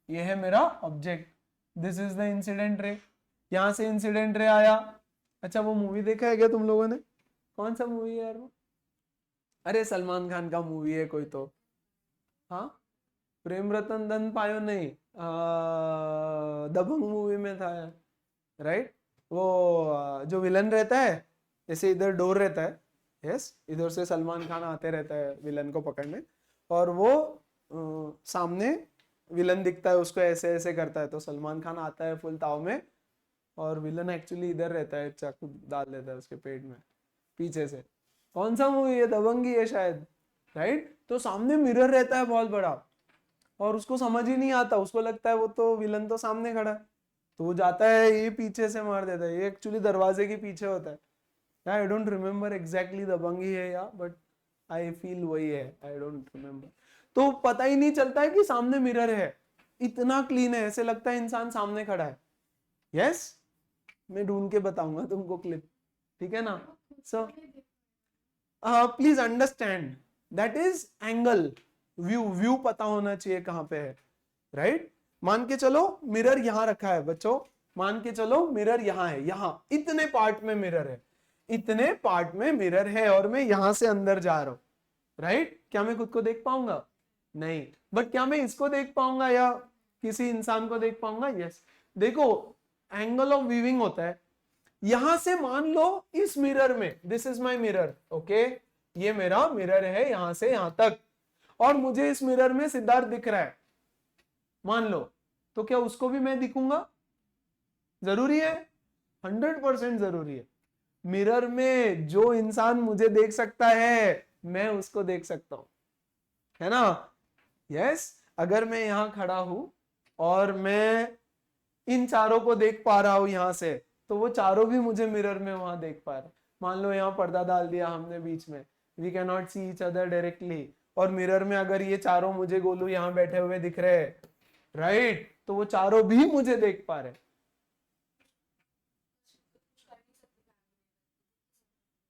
[SPEAKER 1] ये है मेरा object, this is the incident रे, यहां से इंसिडेंट रे आया। अच्छा वो मूवी देखा है क्या तुम लोगों ने? कौन सा मूवी है यार वो? अरे सलमान खान का मूवी है कोई तो, हाँ? प्रेम रतन धन पायो नहीं, दबंग मूवी में था, राइट? वो जो विलन रहता है, जैसे इधर डोर रहता है, यस, इधर से सलमान खान आते रहता है विलन को पकड़ने, और वो सामने विलन दिखता है, उसको ऐसे ऐसे करता है, तो सलमान खान आता है फुल ताव में, और विलन एक्चुअली इधर रहता है, चाकू डाल देता है उसके पेट में पीछे से। कौन सा मूवी है? दबंगी है शायद, राइट? तो सामने मिरर रहता है बहुत बड़ा, और उसको समझ ही नहीं आता, उसको लगता है वो तो विलन तो सामने खड़ा है, तो वो जाता है ये पीछे से मार देता है, ये एक्चुअली दरवाजे के पीछे होता है। आई डोंट रिमेम्बर एग्जैक्टली दबंगी है या, बट आई फील वही है, आई डोंट रिमेम्बर। तो पता ही नहीं चलता है कि सामने मिरर है, इतना क्लीन है, ऐसे लगता है इंसान सामने खड़ा है। यस, मैं ढूंढ के बताऊंगा तुमको क्लिप, ठीक है ना? So please understand, that is angle, view पता होना चाहिए कहां पे है, राइट? मान के चलो मिरर यहां रखा है बच्चों, मान के चलो मिरर यहां है, यहां इतने पार्ट में मिरर है, इतने पार्ट में मिरर है, और मैं यहां से अंदर जा रहा हूं, राइट? क्या मैं खुद को देख पाऊंगा? नहीं। बट क्या मैं इसको देख पाऊंगा या किसी इंसान को देख पाऊंगा? यस। देखो एंगल ऑफ व्यूइंग होता है, यहां से मान लो इस मिरर में, this is my mirror, okay, ये मेरा मिरर है यहां से यहां तक, और मुझे इस मिरर में सिद्धार्थ दिख रहा है, मान लो, तो क्या उसको भी मैं दिखूंगा? जरूरी है? 100% जरूरी है। मिरर में जो इंसान मुझे देख सकता है मैं उसको देख सकता हूं, है ना? यस। अगर मैं यहां खड़ा हूं और मैं इन चारों को देख पा रहा हूं यहां से, तो वो चारों भी मुझे मिरर में वहां देख पा रहे। मान लो यहाँ पर्दा डाल दिया हमने बीच में, we can not see each other directly, और मिरर में अगर ये चारों मुझे गोलू यहाँ बैठे हुए दिख रहे हैं, राइट? तो वो चारों भी मुझे देख पा रहे।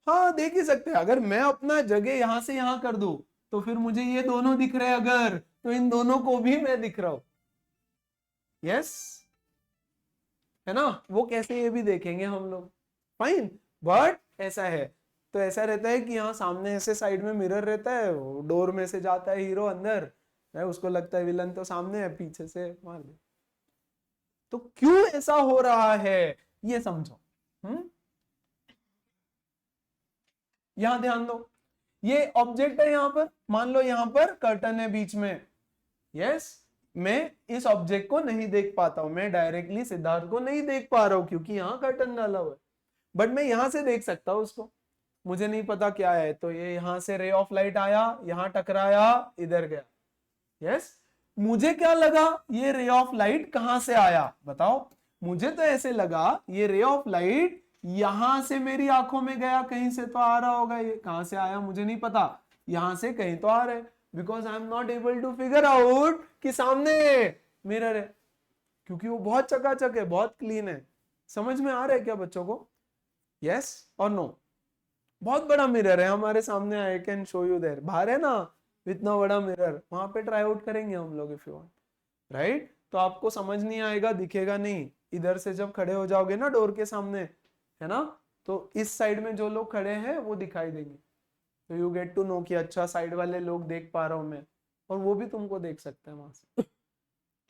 [SPEAKER 1] हाँ देख ही सकते हैं। अगर मैं अपना जगह यहां से यहां कर दूं तो फिर मुझे ये दोनों दिख रहे हैं, अगर तो इन दोनों को भी मैं दिख रहा हूं। यस, है ना? वो कैसे ये भी देखेंगे हम लोग, फाइन। बट ऐसा है, तो ऐसा रहता है कि यहाँ सामने ऐसे साइड में मिरर रहता है, डोर में से जाता है हीरो अंदर, है, उसको लगता है विलन तो सामने है, पीछे से मार दे। तो क्यों ऐसा हो रहा है ये समझो। यहां ध्यान दो, ये ऑब्जेक्ट है, यहां पर मान लो यहां पर कर्टन है बीच में, यस, मैं इस ऑब्जेक्ट को नहीं देख पाता हूं, मैं डायरेक्टली सिद्धार्थ को नहीं देख पा रहा हूं क्योंकि यहाँ कर्टन डाला हुआ है, बट मैं यहां से देख सकता हूं उसको। मुझे नहीं पता क्या है, तो ये यहां से रे ऑफ लाइट आया, यहां टकराया, इधर गया। यस, मुझे क्या लगा, ये रे ऑफ लाइट कहां से आया बताओ? मुझे तो ऐसे लगा ये रे ऑफ लाइट यहां से मेरी आंखों में गया, कहीं से तो आ रहा होगा, ये कहां से आया मुझे नहीं पता, यहां से कहीं तो आ रहा है, because I am not able to figure out कि सामने मिरर है, क्योंकि वो बहुत चकाचक है, बहुत क्लीन है। समझ में आ रहा है क्या बच्चों को? यस और नो? बहुत बड़ा मिरर है हमारे सामने, I can show you there, बाहर है ना इतना बड़ा मिरर, वहां पे ट्राई आउट करेंगे हम लोग इफ यू वांट, राइट? तो आपको समझ नहीं आएगा, दिखेगा नहीं, इधर से जब खड़े हो जाओगे ना डोर के सामने, है ना, तो इस साइड में जो लोग खड़े हैं वो दिखाई देंगे, तो यू गेट टू नो कि अच्छा साइड वाले लोग देख पा रहा हूं मैं, और वो भी तुमको देख सकते हैं वहां से।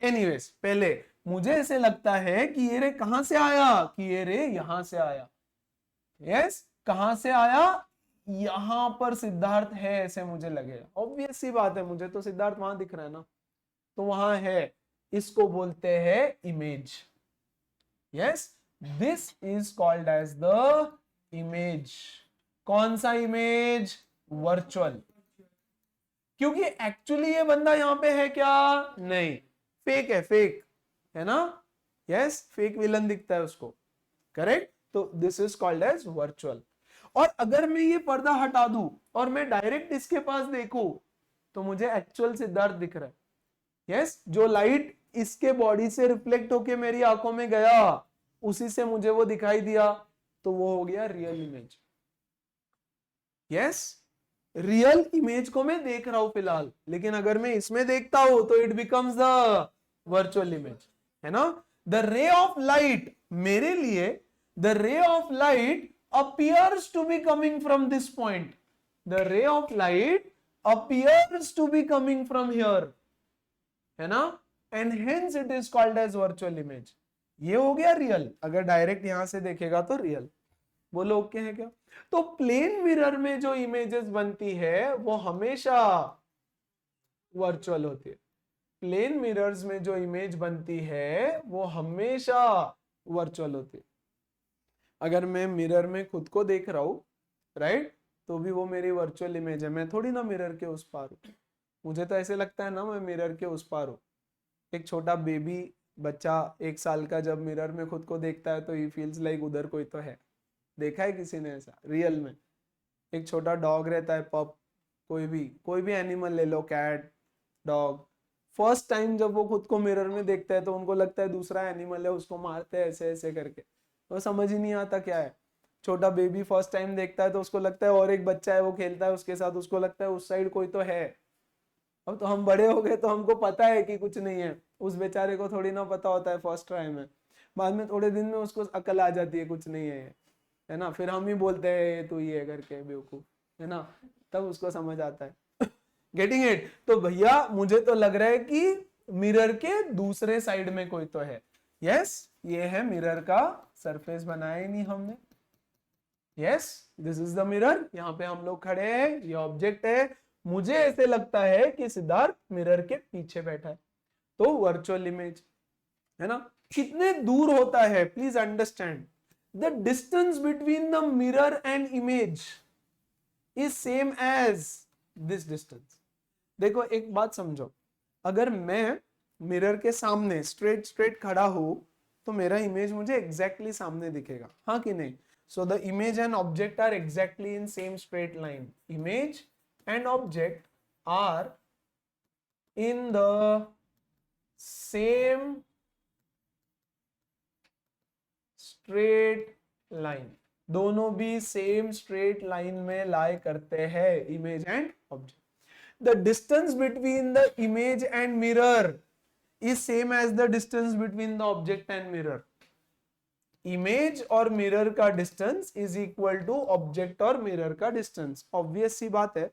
[SPEAKER 1] एनीवेज, पहले मुझे ऐसे लगता है कि ये रे कहां से आया, कि ये रे यहां से आया। यस, कहां से आया? यहां पर सिद्धार्थ है ऐसे मुझे लगेगा, ऑब्वियस सी बात है, मुझे तो सिद्धार्थ वहां दिख रहा है ना, तो वहां है, इसको बोलते हैं image. Yes, this is called as the image. कौन सा इमेज? वर्चुअल। क्योंकि एक्चुअली ये बंदा यहां पे है क्या? नहीं, फेक है, फेक है ना। यस, फेक विलन दिखता है उसको, करेक्ट। तो this is called as virtual. और अगर मैं ये पर्दा हटा दूं और मैं डायरेक्ट इसके पास देखूं, तो मुझे एक्चुअल सिद्धार्थ दिख रहा है। यस, जो लाइट इसके बॉडी से रिफ्लेक्ट होके मेरी आंखों में गया, उसी से मुझे वो दिखाई दिया, तो वो हो गया real image. Yes, real image को मैं देख रहा हूं फिलहाल, लेकिन अगर मैं इसमें देखता हूं तो it becomes the virtual image, है ना। द रे ऑफ लाइट, मेरे लिए the ray of light appears to be coming from this point. The ray of light appears to be coming from here, है ना, and hence it is called as virtual image. ये हो गया real, अगर direct यहां से देखेगा तो रियल। बोलो ओके है क्या? तो प्लेन मिरर में जो इमेजेस बनती है वो हमेशा वर्चुअल होती है। प्लेन मिरर्स में जो इमेज बनती है वो हमेशा वर्चुअल होती है। अगर मैं मिरर में खुद को देख रहा हूं, राइट, तो भी वो मेरी वर्चुअल इमेज है, मैं थोड़ी ना मिरर के उस पार हूं। मुझे तो ऐसे लगता है ना मैं मिरर के उस पार हूं। एक छोटा बेबी बच्चा 1 साल का जब मिरर में खुद को देखता है तो ही फील्स लाइक उधर कोई तो है। देखा है किसी ने ऐसा रियल में? एक छोटा डॉग रहता है, पप, कोई भी एनिमल ले लो, कैट, डॉग, फर्स्ट टाइम जब वो खुद को मिरर में देखता है तो उनको लगता है दूसरा एनिमल है, उसको मारते हैं ऐसे ऐसे करके, तो समझ ही नहीं आता क्या है। छोटा बेबी फर्स्ट टाइम देखता है तो उसको लगता है और एक बच्चा है वो खेलता है उसके साथ, उसको लगता है उस साइड कोई तो है। अब तो हम बड़े हो गए तो हमको पता है कि कुछ नहीं है, उस बेचारे को थोड़ी ना पता होता है फर्स्ट टाइम में। बाद में थोड़े दिन में उसको अकल आ जाती है कुछ नहीं है ना, फिर हम ही बोलते हैं तू ये करके बेवकूफ, है ना, तब उसको समझ आता है। Getting it? तो भैया मुझे तो लग रहा है कि मिरर के दूसरे साइड में कोई तो है। यस, ये है मिरर का सरफेस, बनाया ही नहीं हमने। Yes, this is the mirror, यहाँ पे हम लोग खड़े हैं, ये ऑब्जेक्ट है, मुझे ऐसे लगता है कि सिद्धार्थ मिरर के पीछे बैठा है, तो वर्चुअल इमेज, है ना। कितने दूर होता है, please understand, the distance between the mirror and image is same as this distance. देखो एक बात समझो, अगर मैं मिरर के सामने स्ट्रेट स्ट्रेट खड़ा हूं तो मेरा इमेज मुझे एग्जैक्टली सामने दिखेगा, हाँ कि नहीं? So the image and object are exactly in same straight line. Image and object are in the same straight line. दोनों भी सेम स्ट्रेट लाइन में लाई करते हैं, image and object. The distance between the image and mirror is same as the distance between the object and mirror. Image और mirror का distance is equal to object और mirror का distance. Obvious सी बात है,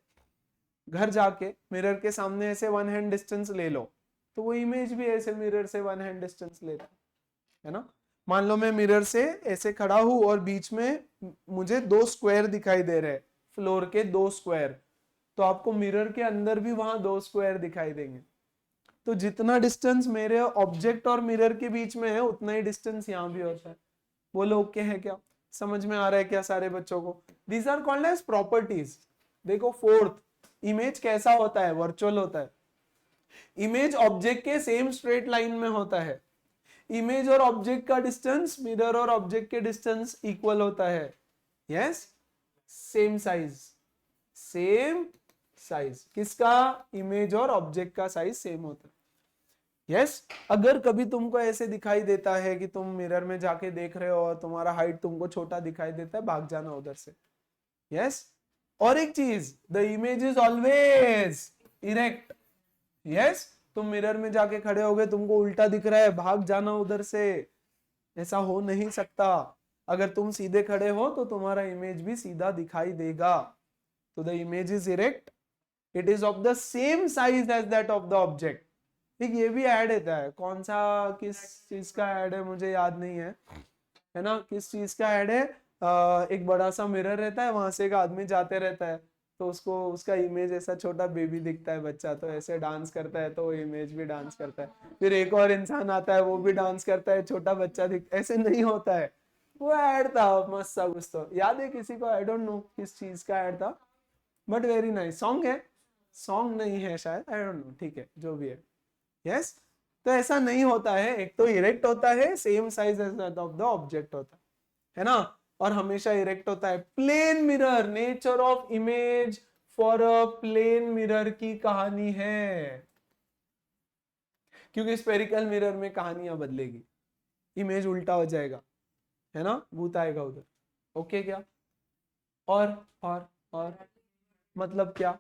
[SPEAKER 1] घर जाके मिरर के सामने ऐसे वन हैंड डिस्टेंस ले लो तो वो इमेज भी ऐसे मिरर से वन हैंड डिस्टेंस लेता है ना। मान लो मैं मिरर से ऐसे खड़ा हूं और बीच में मुझे 2 स्क्वायर दिखाई दे रहे हैं, फ्लोर के 2 स्क्वायर, तो आपको मिरर के अंदर भी वहां 2 स्क्वायर दिखाई देंगे। तो जितना डिस्टेंस मेरे ऑब्जेक्ट और मिरर के बीच में है उतना ही डिस्टेंस यहाँ भी होता है। बोलो ओके है क्या? समझ में आ रहा है क्या सारे बच्चों को? These are called as properties. देखो फोर्थ, इमेज कैसा होता है? वर्चुअल होता है। इमेज ऑब्जेक्ट के सेम स्ट्रेट लाइन में होता है। इमेज और ऑब्जेक्ट का डिस्टेंस मिरर और ऑब्जेक्ट के डिस्टेंस इक्वल होता है। Yes, same size, same size. किसका? इमेज और ऑब्जेक्ट का साइज सेम होता है। यस, अगर कभी तुमको ऐसे दिखाई देता है कि तुम मिरर में जाके देख रहे हो और तुम्हारा हाइट तुमको छोटा दिखाई देता है, भाग जाना उधर से। यस, और एक चीज, the image is always erect. Yes, तुम मिरर में जाके खड़े हो गए, तुमको उल्टा दिख रहा है, भाग जाना उधर से। ऐसा हो नहीं सकता। अगर तुम सीधे खड़े हो तो तुम्हारा इमेज भी सीधा दिखाई देगा। तो the image is erect, it is of the same size as that of the object. ठीक, ये भी ऐड रहता है। कौन सा, किस चीज का ऐड है मुझे याद नहीं है ना? किस चीज का ऐड है? एक बड़ा सा मिरर रहता है, वहां से एक आदमी जाते रहता है, तो उसको उसका इमेज ऐसा छोटा बेबी दिखता है, बच्चा, तो ऐसे डांस करता है तो वो इमेज भी डांस करता है। फिर एक और इंसान आता है, वो भी डांस करता है, छोटा बच्चा दिखता है। ऐसे नहीं होता है। वो ऐड था मस्त सा कुछ, तो याद है किसी को? आई डोंट नो किस चीज का ऐड था, बट वेरी नाइस। सॉन्ग है? सॉन्ग नहीं है शायद, आई डोंट नो। ठीक है, जो भी है। यस, तो ऐसा नहीं होता है। एक तो इरेक्ट होता है, same size as that of the object होता है ना? और हमेशा इरेक्ट होता है। Plane mirror, nature of image for a plane mirror की कहानी है। क्योंकि स्फेरिकल मिरर में कहानियां बदलेगी, इमेज उल्टा हो जाएगा, है ना? भूत आएगा उधर। ओके क्या? और मतलब क्या?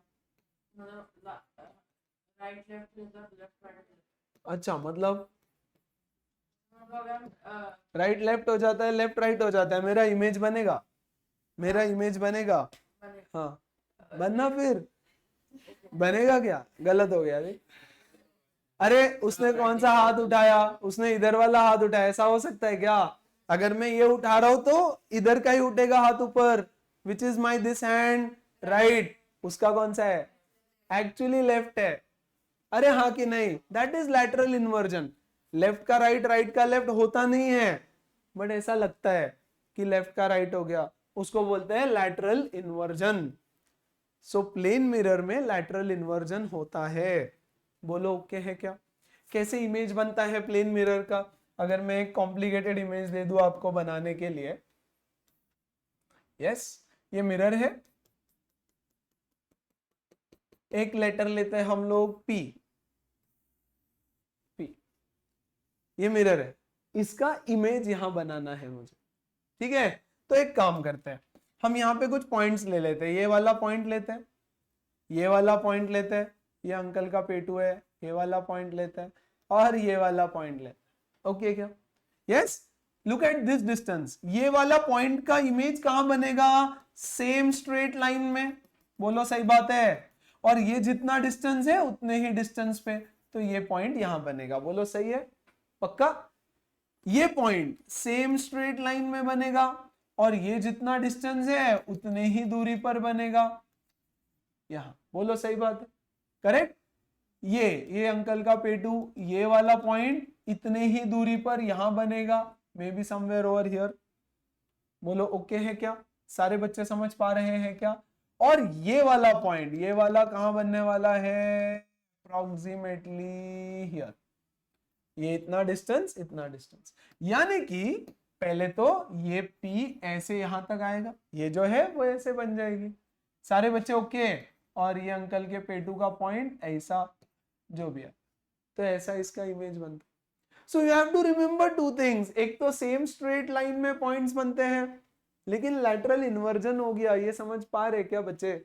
[SPEAKER 1] अच्छा, मतलब राइट लेफ्ट हो जाता है, लेफ्ट राइट हो जाता है, मेरा इमेज बनेगा, मेरा इमेज बनेगा। हाँ, बनना फिर बनेगा क्या? गलत हो गया। देख, अरे उसने कौन सा हाथ उठाया? उसने इधर वाला हाथ उठाया। ऐसा हो सकता है क्या? अगर मैं ये उठा रहा हूं तो इधर का ही उठेगा हाथ ऊपर, which is my this hand, right. उसका कौन सा है? एक्चुअली लेफ्ट है। अरे हाँ कि नहीं? That is lateral inversion. Left का राइट, राइट का लेफ्ट होता नहीं है, बट ऐसा लगता है कि लेफ्ट का राइट हो गया, उसको बोलते हैं lateral inversion. So plane mirror में लैटरल इन्वर्जन होता है। बोलो ओके है क्या? कैसे इमेज बनता है प्लेन मिरर का? अगर मैं एक कॉम्प्लिकेटेड इमेज दे दूं आपको बनाने के लिए। यस, ये मिरर है, एक लेटर लेते हैं हम लोग पी। पी, ये मिरर है, इसका इमेज यहां बनाना है मुझे। ठीक है, तो एक काम करते हैं, हम यहाँ पे कुछ पॉइंट्स ले लेते हैं। ये वाला पॉइंट लेते हैं, ये वाला पॉइंट लेते हैं, ये अंकल का पेटू है, ये वाला पॉइंट लेते हैं, और ये वाला पॉइंट लेते हैं। ओके क्या? Yes, look at this distance. ये वाला पॉइंट का इमेज कहां बनेगा? सेम स्ट्रेट लाइन में। बोलो सही बात है। और ये जितना डिस्टेंस है उतने ही डिस्टेंस पे, तो ये पॉइंट यहां बनेगा। बोलो सही है? पक्का? ये पॉइंट सेम स्ट्रेट लाइन में बनेगा, और ये जितना डिस्टेंस है उतने ही दूरी पर बनेगा यहां। बोलो सही बात है? करेक्ट। ये अंकल का पेटू, ये वाला पॉइंट इतने ही दूरी पर यहां बनेगा, may be somewhere over here. बोलो ओके है क्या? सारे बच्चे समझ पा रहे हैं क्या? और ये वाला पॉइंट, ये वाला कहां बनने वाला है? Approximately here. ये इतना डिस्टेंस, इतना डिस्टेंस, यानी कि पहले तो ये P ऐसे यहां तक आएगा, ये जो है वो ऐसे बन जाएगी। सारे बच्चे ओके? और ये अंकल के पेटू का पॉइंट ऐसा, जो भी है, तो ऐसा इसका इमेज बनता है। So you have to remember two things. एक तो सेम स्ट्रेट लाइन में पॉइंट्स बनते हैं, लेकिन लैटरल इन्वर्जन हो गया। ये समझ पा रहे क्या बच्चे?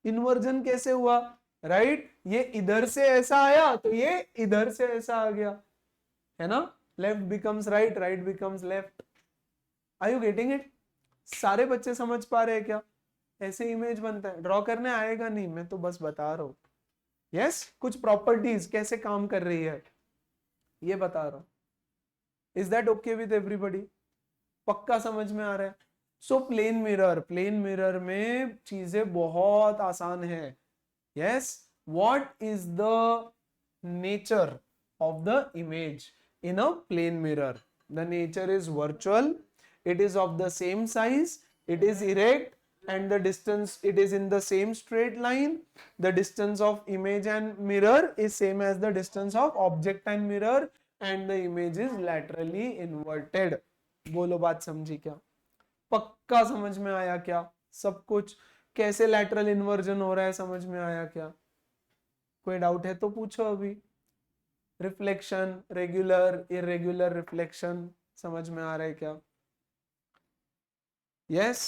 [SPEAKER 1] इन्वर्जन कैसे हुआ? राइट, ये इधर से ऐसा आया तो ये इधर से ऐसा आ गया, है ना? Left becomes right, right becomes left. Are you getting it? सारे बच्चे समझ पा रहे हैं क्या? ऐसे इमेज बनता है। ड्रॉ करने आएगा नहीं, मैं तो बस बता रहा हूं। यस, कुछ प्रॉपर्टीज कैसे काम कर रही है ये बता रहा हूं। Is that okay with everybody? पक्का समझ में आ रहा है? So plane mirror, plane mirror में चीजें बहुत आसान है। Yes, what is the nature of the image in a plane mirror. The nature is virtual, it is of the same size, it is erect, and the distance, it is in the same straight line. The distance of image and mirror is same as the distance of object and mirror, and the image is laterally inverted. बोलो बात समझी क्या? पक्का समझ में आया क्या सब कुछ? कैसे लैटरल इन्वर्जन हो रहा है समझ में आया क्या? कोई डाउट है तो पूछो अभी. रिफ्लेक्शन, रेगुलर इरेगुलर रिफ्लेक्शन समझ में आ रहा है क्या? यस,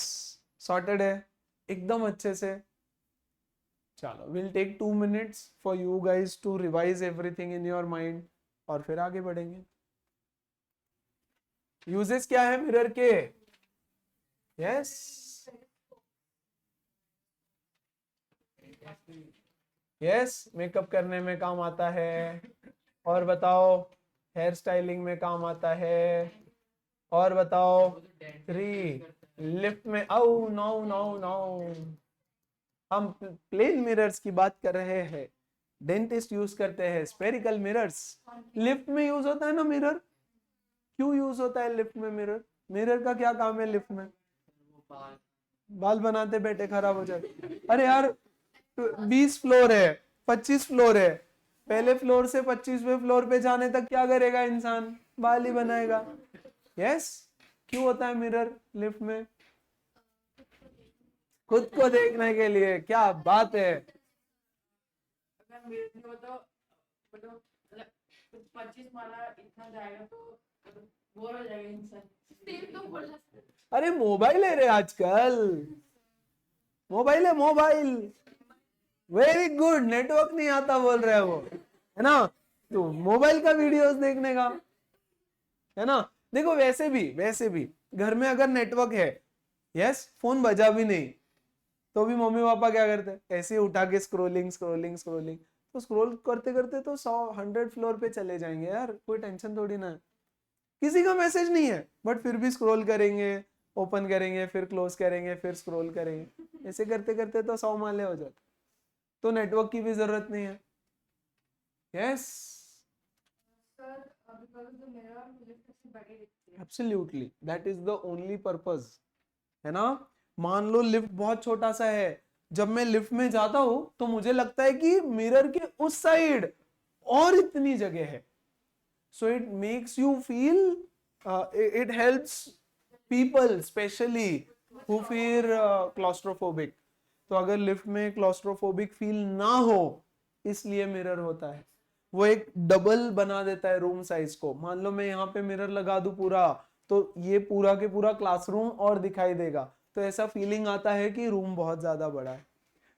[SPEAKER 1] सॉर्टेड है एकदम अच्छे से. चलो, will take 2 minutes for you guys to revise everything in your mind और फिर आगे बढ़ेंगे. यूजेस क्या है मिरर के? यस, यस, मेकअप करने में काम आता है. और बताओ, हेयर स्टाइलिंग में काम आता है. और बताओ, 3 लिफ्ट में. ओ नो नो नो, हम प्लेन मिरर्स की बात कर रहे हैं. डेंटिस्ट यूज करते हैं स्फेरिकल मिरर्स. लिफ्ट में यूज होता है ना मिरर. क्यों यूज होता है लिफ्ट में मिरर? मिरर का क्या काम है लिफ्ट में? बाल बनाते बैठे खराब हो जाए. अरे यार, 20 फ्लोर है, 25 फ्लोर है, पहले फ्लोर से 25वें फ्लोर पे जाने तक क्या करेगा इंसान? बाल ही बनाएगा. यस, क्यों होता है मिरर लिफ्ट में? खुद को देखने के लिए. क्या बात है.
[SPEAKER 2] 25 माला इतना जाएगा तो बोर हो जाएगा इंसान.
[SPEAKER 1] अरे मोबाइल है रे आजकल, मोबाइल है मोबाइल. वेरी गुड, नेटवर्क नहीं आता बोल रहे हैं वो, है ना? तो मोबाइल का वीडियोस देखने का, है ना? देखो, वैसे भी घर में अगर नेटवर्क है, यस, फोन बजा भी नहीं तो भी मम्मी पापा क्या करते हैं? ऐसे ही उठा के स्क्रोलिंग स्क्रोलिंग स्क्रोलिंग. तो स्क्रोल करते करते तो 100 फ्लोर पे चले जाएंगे यार, कोई टेंशन थोड़ी ना है. किसी का मैसेज नहीं है बट फिर भी स्क्रॉल करेंगे, ओपन करेंगे, फिर क्लोज करेंगे, फिर स्क्रॉल करेंगे. ऐसे करते करते तो 100 माले हो जाते. तो नेटवर्क की भी जरूरत नहीं है. Yes, absolutely, that is the only purpose, है ना? मान लो लिफ्ट बहुत छोटा सा है, जब मैं लिफ्ट में जाता हूं तो मुझे लगता है कि मिरर के उस साइड और इतनी जगह है. So it makes you feel, it helps people specially who feel claustrophobic. तो अगर लिफ्ट में क्लॉस्ट्रोफोबिक फील ना हो, इसलिए मिरर होता है. वो एक डबल बना देता है रूम साइज को. मान लो मैं यहाँ पे मिरर लगा दूं पूरा, तो ये पूरा के पूरा क्लासरूम और दिखाई देगा. तो ऐसा फीलिंग आता है कि रूम बहुत ज्यादा बड़ा है.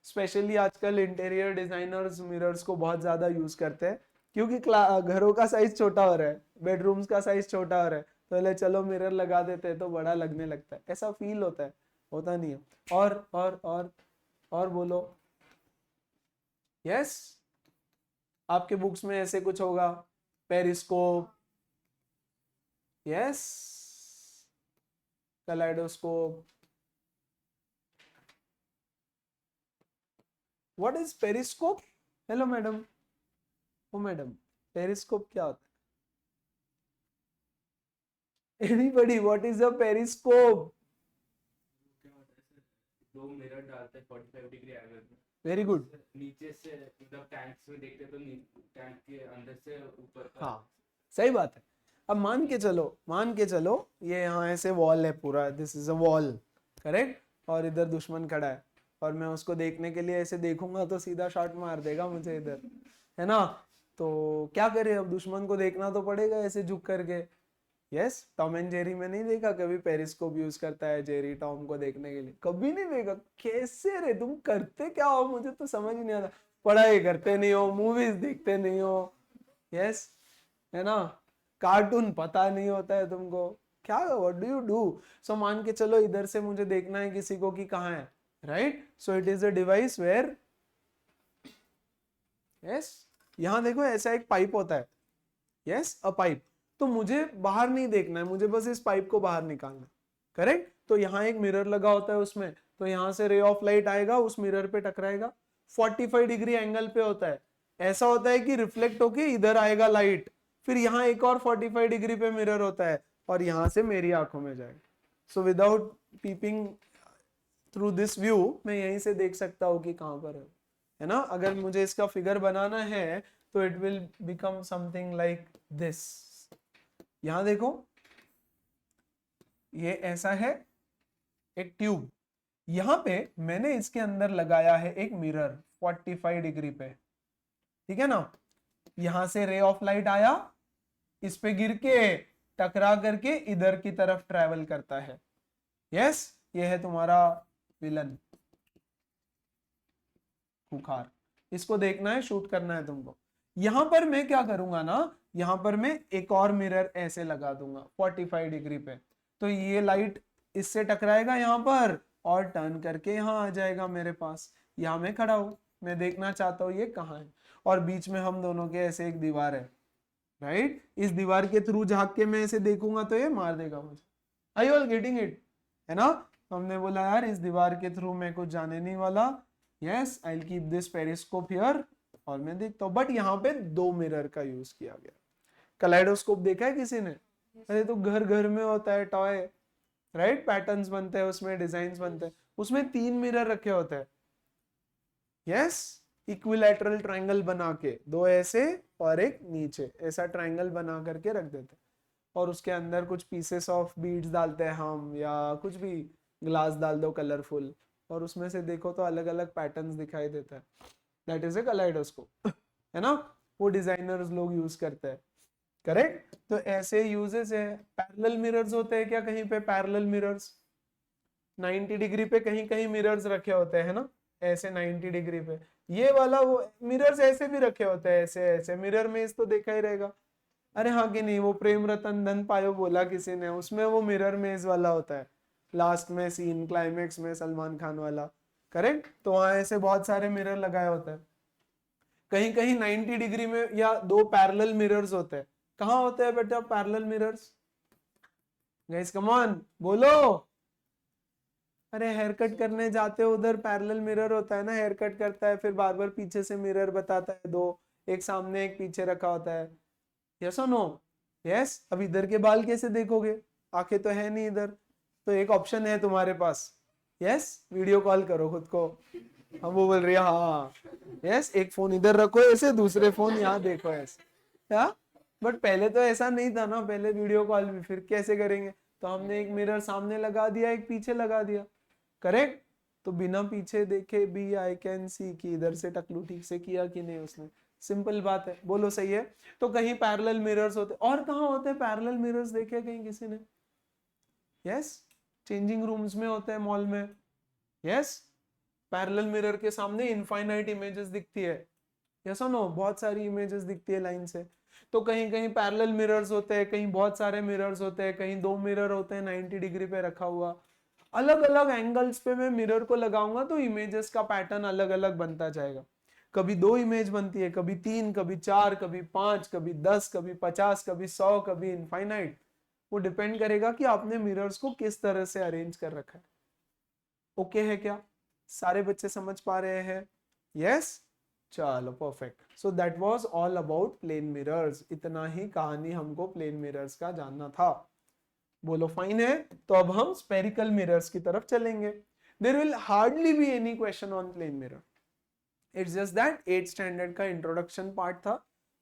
[SPEAKER 1] स्पेशली आजकल इंटीरियर डिजाइनर्स मिरर्स को बहुत ज्यादा यूज करते हैं, क्योंकि घरों का साइज छोटा हो रहा है, बेडरूम्स का साइज छोटा हो रहा है, तो चलो मिरर लगा देते हैं तो बड़ा लगने लगता है. ऐसा फील होता है, होता नहीं है. और बोलो. यस, आपके बुक्स में ऐसे कुछ होगा, periscope, yes, kaleidoscope. What is periscope? Hello madam. Oh madam, periscope क्या होता है? Anybody, what is a periscope?
[SPEAKER 3] दो मिरर डालते हैं 45 डिग्री एंगल में.
[SPEAKER 1] Very good.
[SPEAKER 3] नीचे से मतलब टैंक्स में देखते तो टैंक के अंदर से ऊपर का.
[SPEAKER 1] हाँ, सही बात है. अब मान के चलो ये यहाँ ऐसे वॉल है पूरा, this is a wall, correct? और इधर दुश्मन खड़ा है और मैं उसको देखने के लिए ऐसे देखूंगा तो सीधा शॉट मार देगा मुझे इधर, है ना? तो क्या करे, अब दुश्मन को देखना तो पड़ेगा ऐसे झुक करके. यस, टॉम एंड जेरी में नहीं देखा कभी पेरिस्कोप यूज करता है जेरी टॉम को देखने के लिए? कभी नहीं देखा. कैसे रे, तुम करते क्या हो? मुझे तो समझ नहीं आता. पढ़ाई करते नहीं हो, मूवीज देखते नहीं हो, यस, है ना? कार्टून पता नहीं होता है तुमको. क्या, व्हाट डू यू डू? सो मान के चलो इधर से मुझे देखना है किसी को कि कहाँ है, right? So it is a device where, yes, यहां देखो ऐसा एक पाइप होता है, यस, अ पाइप. तो मुझे बाहर नहीं देखना है, मुझे बस इस पाइप को बाहर निकालना, करेक्ट? तो यहाँ एक मिरर लगा होता है उसमें, तो यहाँ से रे ऑफ लाइट आएगा, उस मिरर पे टकराएगा, 45 डिग्री एंगल पे होता है. ऐसा होता है कि रिफ्लेक्ट होके इधर आएगा लाइट, फिर यहाँ एक और 45 डिग्री पे मिरर होता है और यहां से मेरी आंखों में जाएगा. So without peeping through this view मैं यहीं से देख सकता हूँ कि कहां पर है ना. अगर मुझे इसका फिगर बनाना है तो it will become something like this. यहां देखो, ये ऐसा है एक ट्यूब, यहां पे मैंने इसके अंदर लगाया है एक मिरर 45 डिग्री पे, ठीक है ना. यहां से रे ऑफ लाइट आया, इस पे गिर के टकरा करके इधर की तरफ ट्रेवल करता है. यस, ये है तुम्हारा विलन खुखार. इसको देखना है, शूट करना है तुमको. यहां पर मैं क्या करूंगा ना, यहां पर मैं एक और मिरर ऐसे लगा दूंगा 45 डिग्री पे, तो ये लाइट इससे टकराएगा यहां पर और टर्न करके यहां आ जाएगा मेरे पास. यहां मैं खड़ा हूं, मैं देखना चाहता हूं ये कहां है, और बीच में हम दोनों के ऐसे एक दीवार है, राइट. इस दीवार के थ्रू झांक के मैं ऐसे देखूंगा तो ये मार देगा मुझे. आई ऑल गेटिंग इट, है ना. हमने बोला यार इस दीवार के थ्रू मैं कुछ जाने नहीं वाला. Yes, I will keep this periscope here और मैं देखता हूँ. बट यहाँ पे 2 मिरर का यूज किया गया. कलाइडोस्कोप देखा है किसी ने? अरे तो घर घर में होता है टॉय, राइट. पैटर्न्स बनते हैं उसमें, डिजाइन बनते हैं उसमें, 3 मिरर रखे होते हैं. यस, इक्विलैटरल ट्रायंगल बना के, 2 ऐसे और एक नीचे, ऐसा ट्रायंगल बना करके रख देते हैं और उसके अंदर कुछ पीसेस ऑफ बीड्स डालते हैं हम, या कुछ भी ग्लास डाल दो कलरफुल, और उसमें से देखो तो अलग अलग पैटर्न्स दिखाई देता है. दैट इज ए कलाइडोस्कोप, है ना. वो डिजाइनर्स लोग यूज करते हैं, करेक्ट. तो ऐसे यूजेस है. पैरेलल मिरर्स होते हैं क्या कहीं पे? पैरेलल मिरर्स 90 डिग्री पे कहीं कहीं मिरर्स रखे होते हैं ना, ऐसे 90 डिग्री पे. ये वाला वो मिरर्स ऐसे भी रखे होते हैं, ऐसे ऐसे मिरर में इस तो देखा ही रहेगा. अरे हाँ कि नहीं, वो प्रेम रतन धन पायो बोला किसी ने, उसमें वो मिरर मेज वाला होता है लास्ट में सीन, क्लाइमेक्स में सलमान खान वाला, करेक्ट. तो वहां ऐसे बहुत सारे मिरर लगाए होते हैं. कहीं कहीं 90 डिग्री में या 2 पैरेलल मिरर्स होते हैं. कहाँ होते हैं बेटा parallel mirrors? Guys come on बोलो. अरे हेयर कट करने जाते हो उधर पैरेलल मिरर होता है ना, हेयर कट करता है फिर बार बार पीछे से मिरर बताता है, 2 एक सामने एक पीछे रखा होता है. यस और नो? यस. अब इधर के बाल कैसे देखोगे, आंखें तो है नहीं इधर, तो एक ऑप्शन है तुम्हारे पास. यस, वीडियो कॉल करो खुद को. हम वो बोल रही है हाँ. यस, एक फोन इधर रखो ऐसे, दूसरे फोन यहाँ देखो ऐसे. हाँ, बट पहले तो ऐसा नहीं था ना, पहले वीडियो कॉल भी फिर कैसे करेंगे. तो हमने एक मिरर सामने लगा दिया, एक पीछे लगा दिया, करेक्ट. तो बिना पीछे देखे भी आई कैन सी कि इधर से टकलू ठीक से किया कि नहीं उसने. सिंपल बात है, बोलो सही है. तो कहीं पैरेलल मिरर्स होते, और कहाँ होते हैं पैरेलल मिरर्स, देखे कहीं किसी ने? यस, चेंजिंग रूम्स में होते हैं मॉल में. यस, पैरेलल मिरर के सामने इनफाइनाइट इमेजेस दिखती है. यस और नो? बहुत सारी इमेजेस दिखती है लाइन से. तो कहीं कहीं पैरेलल मिरर्स होते हैं, कहीं बहुत सारे मिरर्स होते हैं, कहीं 2 मिरर होते हैं 90 डिग्री पे रखा हुआ. अलग अलग एंगल्स पे मैं मिरर को लगाऊंगा तो इमेजेस का पैटर्न अलग अलग बनता जाएगा. कभी 2 इमेज बनती है, कभी 3, कभी 4, कभी 5, कभी 10, कभी 50, कभी 100, कभी इनफाइनाइट. वो डिपेंड करेगा कि आपने मिरर्स को किस तरह से अरेंज कर रखा है. ओके है क्या? सारे बच्चे समझ पा रहे हैं? यस, चलो perfect. So that was all about plane mirrors. इतना ही कहानी हमको प्लेन मिरर्स का जानना था. बोलो फाइन है. तो अब हम स्पेरिकल मिरर्स की तरफ चलेंगे. There will hardly be any question on plane mirror. It's just that 8th standard का इंट्रोडक्शन पार्ट था,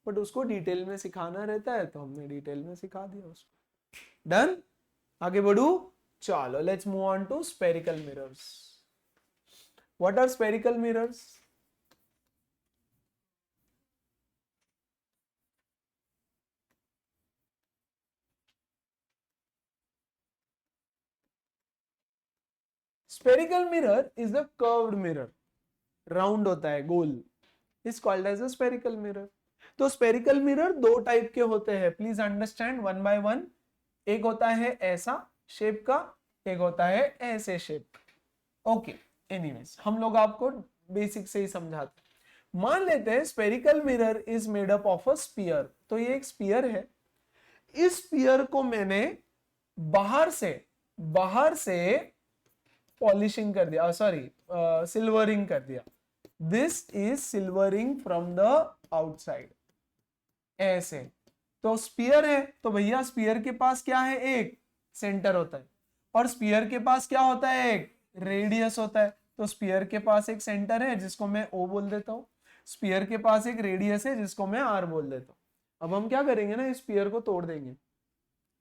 [SPEAKER 1] बट उसको डिटेल में सिखाना रहता है तो हमने डिटेल में सिखा दिया उसको. डन? आगे बढ़ू. चलो let's move on to spherical mirrors. What are spherical mirrors? Spherical mirror is the curved mirror. Round होता है, गोल, is called as a spherical mirror. तो स्पेरिकल मिरर 2 टाइप के होते हैं. Please understand one by one. एक होता है ऐसा शेप का, एक होता है ऐसे शेप. ओके, एनीवेज हम लोग आपको बेसिक से ही समझाते. मान लेते हैं spherical mirror is made up of a sphere. तो ये एक स्फीयर है. इस स्फीयर को मैंने बाहर से पॉलिशिंग कर दिया, सॉरी सिल्वरिंग कर दिया. This is silvering from the outside, ऐसे। तो स्फीयर है तो भैया स्फीयर के पास क्या है, एक सेंटर होता है, और स्फीयर के पास क्या होता है, एक रेडियस होता है। तो स्फीयर के पास एक सेंटर है जिसको मैं O बोल देता हूँ, स्फीयर के पास एक रेडियस है जिसको मैं R बोल देता हूँ। अब हम क्या करेंगे ना, इस स्फीयर को तोड़ देंगे,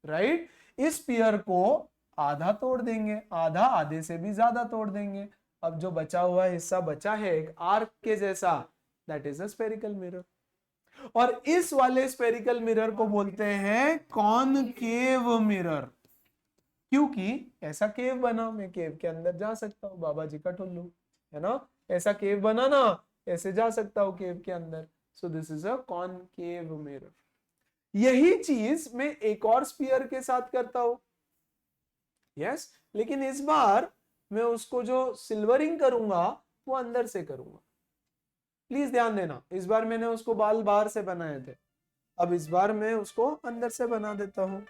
[SPEAKER 1] राइट। इस स्फीयर को आधा तोड़ देंगे, आधा आधे से भी ज्यादा तोड़ देंगे। अब जो बचा हुआ हिस्सा बचा है एक आर्क के जैसा, that is a spherical mirror. और इस वाले स्फेरिकल मिरर को बोलते हैं कॉनकेव मिरर, क्योंकि ऐसा केव बना, मैं केव के अंदर जा सकता हूँ, बाबा जी का ठुल्लू है ना, ऐसा केव बना ना, ऐसे जा सकता हूँ केव के अंदर। So this is a concave mirror. यही चीज मैं एक और स्फीयर के साथ करता हूं, यस, लेकिन इस बार मैं उसको जो सिल्वरिंग करूंगा वो अंदर से करूंगा। प्लीज ध्यान देना, इस बार मैंने उसको बाल बाहर से बनाए थे, अब इस बार मैं उसको अंदर से बना देता हूं।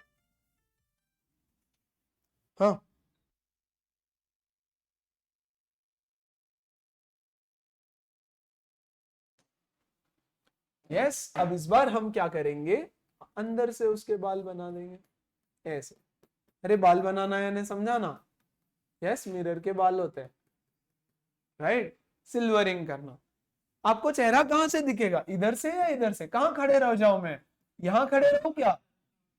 [SPEAKER 1] हाँ, यस, अब इस बार हम क्या करेंगे, अंदर से उसके बाल बना देंगे ऐसे। अरे बाल बनाना यानी समझा ना, यस, मिरर के बाल होते हैं, राइट। सिल्वरिंग करना, आपको चेहरा कहां से दिखेगा, इधर से या इधर से, कहां खड़े रह जाओ, मैं यहां खड़े रहूं क्या,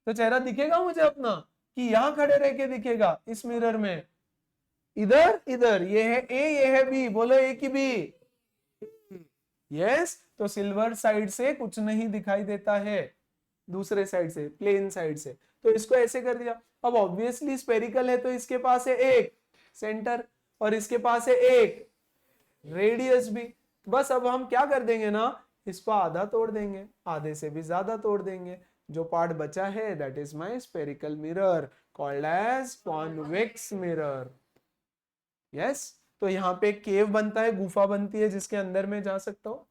[SPEAKER 1] तो चेहरा दिखेगा मुझे अपना, कि यहां खड़े रह के दिखेगा इस मिरर में, इधर इधर, ये है ए ये है बी, बोलो ए की बी, यस। तो सिल्वर साइड से कुछ नहीं दिखाई देता है, दूसरे साइड से, प्लेन साइड से, तो इसको ऐसे कर दिया। अब ऑब्वियसली स्पेरिकल है तो इसके पास है एक सेंटर और इसके पास है एक रेडियस भी। बस अब हम क्या कर देंगे ना, इसको आधा तोड़ देंगे, आधे से भी ज्यादा तोड़ देंगे, जो पार्ट बचा है that is my spherical mirror called as convex mirror, yes. तो यहाँ पे केव बनता है, गुफा बनती है जिसके अंदर मैं जा सकता हूँ,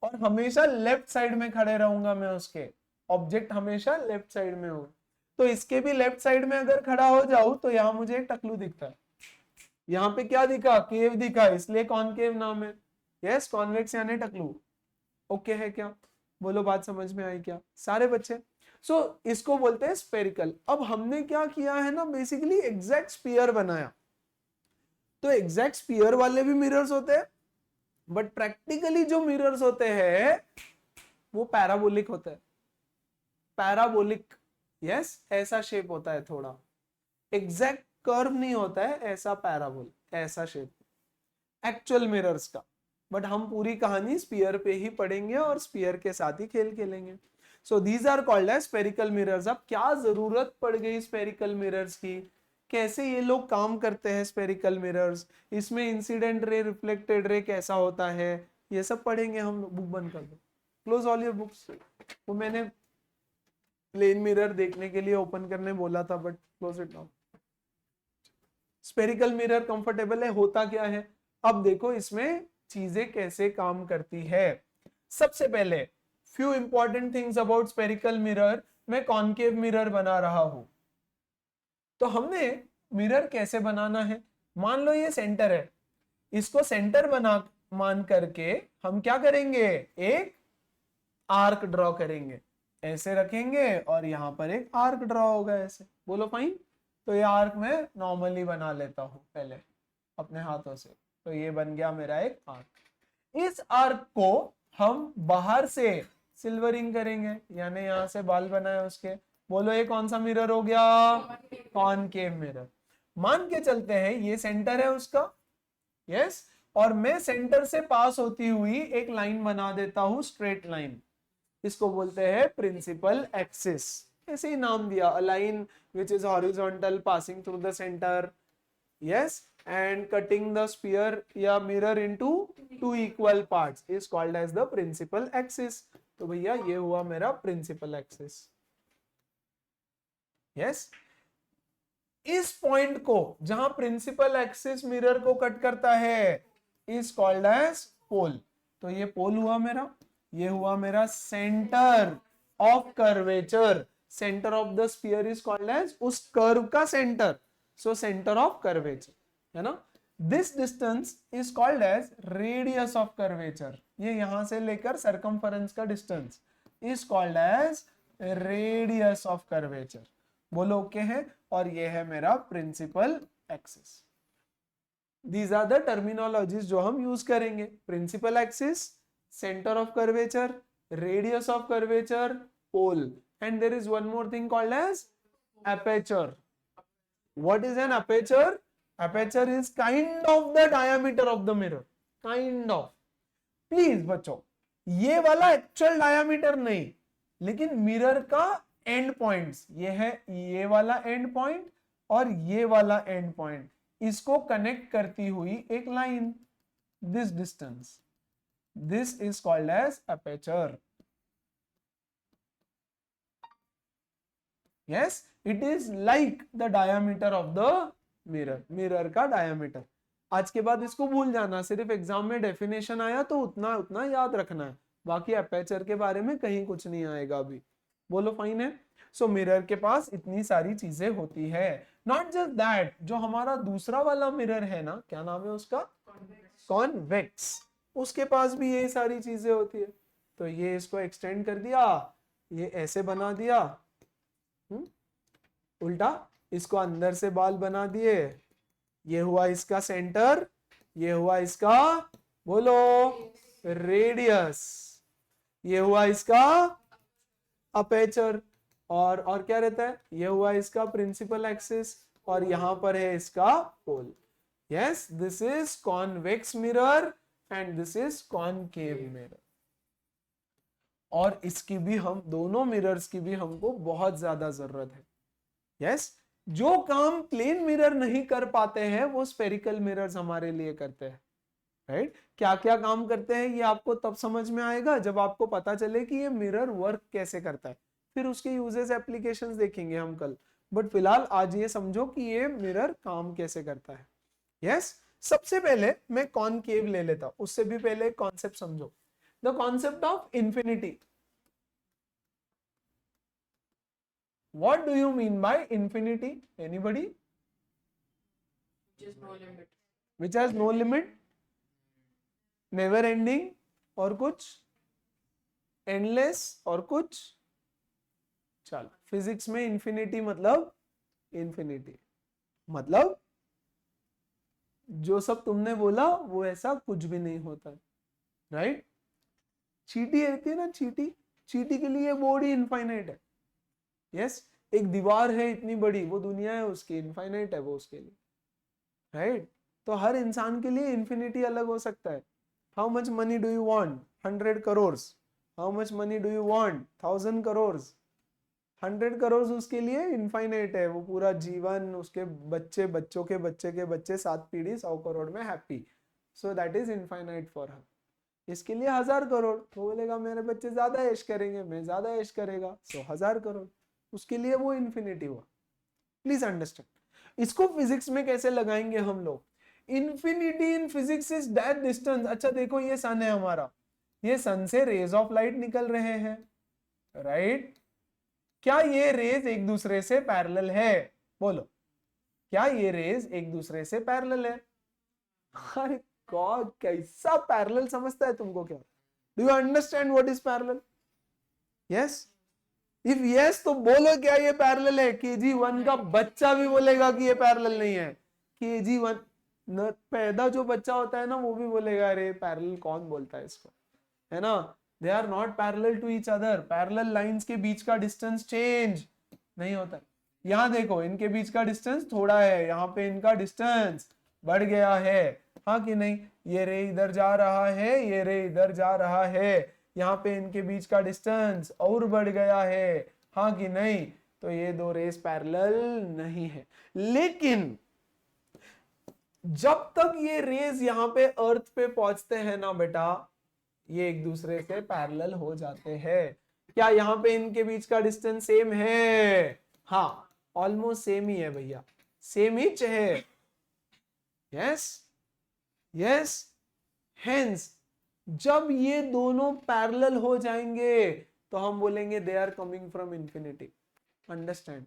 [SPEAKER 1] और हमेशा लेफ्ट साइड में खड़े रहूंगा मैं, उसके ऑब्जेक्ट हमेशा लेफ्ट साइड में होगा। तो इसके भी लेफ्ट साइड में अगर खड़ा हो जाऊं तो यहाँ मुझे एक टकलू दिखता है, यहाँ पे क्या दिखा, केव दिखा, इसलिए कॉनकेव नाम है, यस। कॉन्वेक्स यानी टकलू, ओके है क्या, बोलो बात समझ में आई क्या सारे बच्चे। सो इसको बोलते हैं स्पेरिकल। अब हमने क्या किया है ना, बेसिकली एग्जैक्ट स्फीयर बनाया। तो एग्जैक्ट स्फीयर वाले भी मिरर्स होते हैं, बट प्रैक्टिकली जो मिरर्स होते हैं वो पैराबोलिक होते हैं, पैराबोलिक, यस, ऐसा शेप होता है, थोड़ा एग्जैक्ट कर्व नहीं होता है, ऐसा पैराबोल, ऐसा शेप एक्चुअल मिरर्स का। बट हम पूरी कहानी स्फीयर पे ही पढ़ेंगे और स्फीयर के साथ ही खेल खेलेंगे। So these are called as spherical mirrors. अब क्या जरूरत पड़ गई स्फेरिकल मिरर्स की, कैसे ये लोग काम करते हैं स्फेरिकल मिरर्स, इसमें इंसिडेंट रे रिफ्लेक्टेड रे कैसा होता है, ये सब पढ़ेंगे हम। बुक बंद कर दो, क्लोज ऑल योर बुक्स। वो मैंने प्लेन मिरर देखने के लिए ओपन करने बोला था, but close it now. Spherical mirror comfortable है, होता क्या है, अब देखो इसमें चीजें कैसे काम करती है। सबसे पहले few important things about spherical mirror. मैं कॉनकेव मिरर बना रहा हूं, तो हमने मिरर कैसे बनाना है, मान लो ये सेंटर है, इसको सेंटर बना मान करके हम क्या करेंगे, एक आर्क ड्रॉ करेंगे, ऐसे रखेंगे और यहां पर एक आर्क ड्रॉ होगा ऐसे, बोलो फाइन। तो ये आर्क मैं नॉर्मली बना लेता हूं पहले अपने हाथों से, तो ये बन गया मेरा एक आर्क। इस आर्क को हम बाहर से सिल्वरिंग करेंगे, यानी यहां से बाल बनाए उसके, बोलो ये कौन सा मिरर हो गया, कॉनकेव मिरर। मान के चलते हैं ये सेंटर है उसका, यस, और मैं सेंटर से पास होती हुई एक लाइन बना देता हूं, स्ट्रेट लाइन, इसको बोलते हैं प्रिंसिपल एक्सिस। ऐसे ही नाम दिया, a line which is horizontal passing through the center, yes, and cutting the sphere या mirror into two equal parts is called as the principal axis। तो भैया ये हुआ मेरा principal axis, yes। इस पॉइंट को जहां प्रिंसिपल एक्सिस मिरर को कट करता है is called as पोल। तो ये पोल हुआ मेरा, ये हुआ मेरा centre of curvature. Centre of the sphere is called as, उस कर्व का centre, so centre of curvature, है ना। This distance is called as radius of curvature. ये यहां से लेकर सरकमफरेंस का distance is called as radius of curvature. बोलो ओके है। और ये है मेरा principal axis. These are the terminologies जो हम यूज करेंगे। Principal axis, centre of curvature, radius of curvature, pole, and there is one more thing called as aperture. What is an aperture? Aperture is kind of the diameter of the mirror. Kind of. Please बच्चों, ये वाला actual diameter नहीं, लेकिन mirror का and points ये है, ये वाला एंड पॉइंट और ये वाला एंड पॉइंट, इसको कनेक्ट करती हुई एक line, this distance, this is called as aperture. Yes, it is like the diameter of the mirror. Mirror का डायमीटर। आज के बाद इसको भूल जाना, सिर्फ एग्जाम में डेफिनेशन आया तो उतना उतना याद रखना है, बाकी अपेचर के बारे में कहीं कुछ नहीं आएगा अभी। बोलो फाइन है। सो मिरर के पास इतनी सारी चीजें होती है। नॉट जस्ट दैट, जो हमारा दूसरा वाला मिरर है ना, क्या नाम है उसका, कॉन्वेक्स, उसके पास भी यही सारी चीजें होती है। तो ये इसको एक्सटेंड कर दिया, ये ऐसे बना दिया, उल्टा इसको अंदर से बाल बना दिए, ये हुआ इसका सेंटर, ये हुआ इसका, बोलो, रेडियस, ये हुआ इसका अपेचर, और क्या रहता है, ये हुआ इसका प्रिंसिपल एक्सिस, और यहां पर है इसका pole. Yes, this is convex mirror and this is concave mirror. और इसकी भी हम, दोनों मिरर्स की भी हमको बहुत ज्यादा जरूरत है। यस, जो काम प्लेन मिरर नहीं कर पाते हैं वो स्फेरिकल मिरर्स हमारे लिए करते हैं। राइट, क्या क्या काम करते हैं ये आपको तब समझ में आएगा जब आपको पता चले कि ये मिरर वर्क कैसे करता है, फिर उसके यूजेस एप्लीकेशंस देखेंगे हम कल। बट फिलहाल आज ये समझो कि ये मिरर काम कैसे करता है। यस, सबसे पहले मैं कॉनकेव ले लेता हूं, उससे भी पहले एक कॉन्सेप्ट समझो, the concept of infinity. What do you mean by infinity? Anybody?
[SPEAKER 2] Just no limit.
[SPEAKER 1] Which has no limit, never ending, और कुछ endless, और कुछ, चलो फिजिक्स में इंफिनिटी मतलब, इंफिनिटी मतलब जो सब तुमने बोला वो ऐसा कुछ भी नहीं होता। राइट, चींटी रहती है ना, चींटी, चींटी के लिए बॉडी इनफाइनाइट है। यस, एक दीवार है इतनी बड़ी, वो दुनिया है उसकी, इनफाइनाइट है वो उसके लिए। राइट, तो हर इंसान के लिए इंफिनिटी अलग हो सकता है। How much money do you want? 100 crore. How much money do you want? 1000 crore. 100 crore उसके लिए इनफाइनाइट है, वो पूरा जीवन, उसके बच्चे, बच्चों के बच्चे के बच्चे, 7 पीढ़ी 100 करोड़ में happy, so that is infinite for her. इसके लिए 1000 करोड़, तो बोलेगा मेरे बच्चे ज्यादा ऐश करेंगे, मैं ज्यादा ऐश करेगा, सो 1000 करोड़, उसके लिए वो इन्फिनिटी हुआ। Please understand. इसको फिजिक्स में कैसे लगाएंगे हम लोग? Infinity in physics is that distance. अच्छा देखो, ये सन है हमारा, ये सन से रेज ऑफ लाइट निकल रहे हैं। राइट, क्या ये रेज एक दूसरे से पैरेलल है? बोलो, क्या ये रेज एक दूसरे से पैरेलल है? अरे गॉड, कैसा पैरेलल समझता है तुमको क्या? Do you understand what is parallel? Yes, if yes तो बोलो क्या ये पैरेलल है? KG1 का बच्चा भी बोलेगा कि ये पैरेलल नहीं है। KG1 पैदा जो बच्चा होता है ना, वो भी बोलेगा अरे पैरेलल कौन बोलता है इसको, है ना। They are not parallel to each other. Parallel lines के बीच का डिस्टेंस चेंज नहीं होता। यहाँ देखो, इनके बीच का डिस्टेंस थोड़ा है, यहाँ पे इनका डिस्टेंस बढ़ गया है, हाँ कि नहीं? ये रे इधर जा रहा है, ये रे इधर जा रहा है, यहाँ पे इनके बीच का डिस्टेंस और बढ़ गया है, हाँ कि नहीं? तो ये दो रेस पैरेलल नहीं है। लेकिन जब तक ये रेस यहाँ पे अर्थ पे पहुंचते हैं ना बेटा, ये एक दूसरे से पैरेलल हो जाते हैं। क्या यहाँ पे इनके बीच का डिस्टेंस सेम है? हाँ, ऑलमोस्ट सेम ही है भैया, सेम ही है। यस यस, हेंस जब ये दोनों पैरेलल हो जाएंगे तो हम बोलेंगे they are coming from infinity. Understand?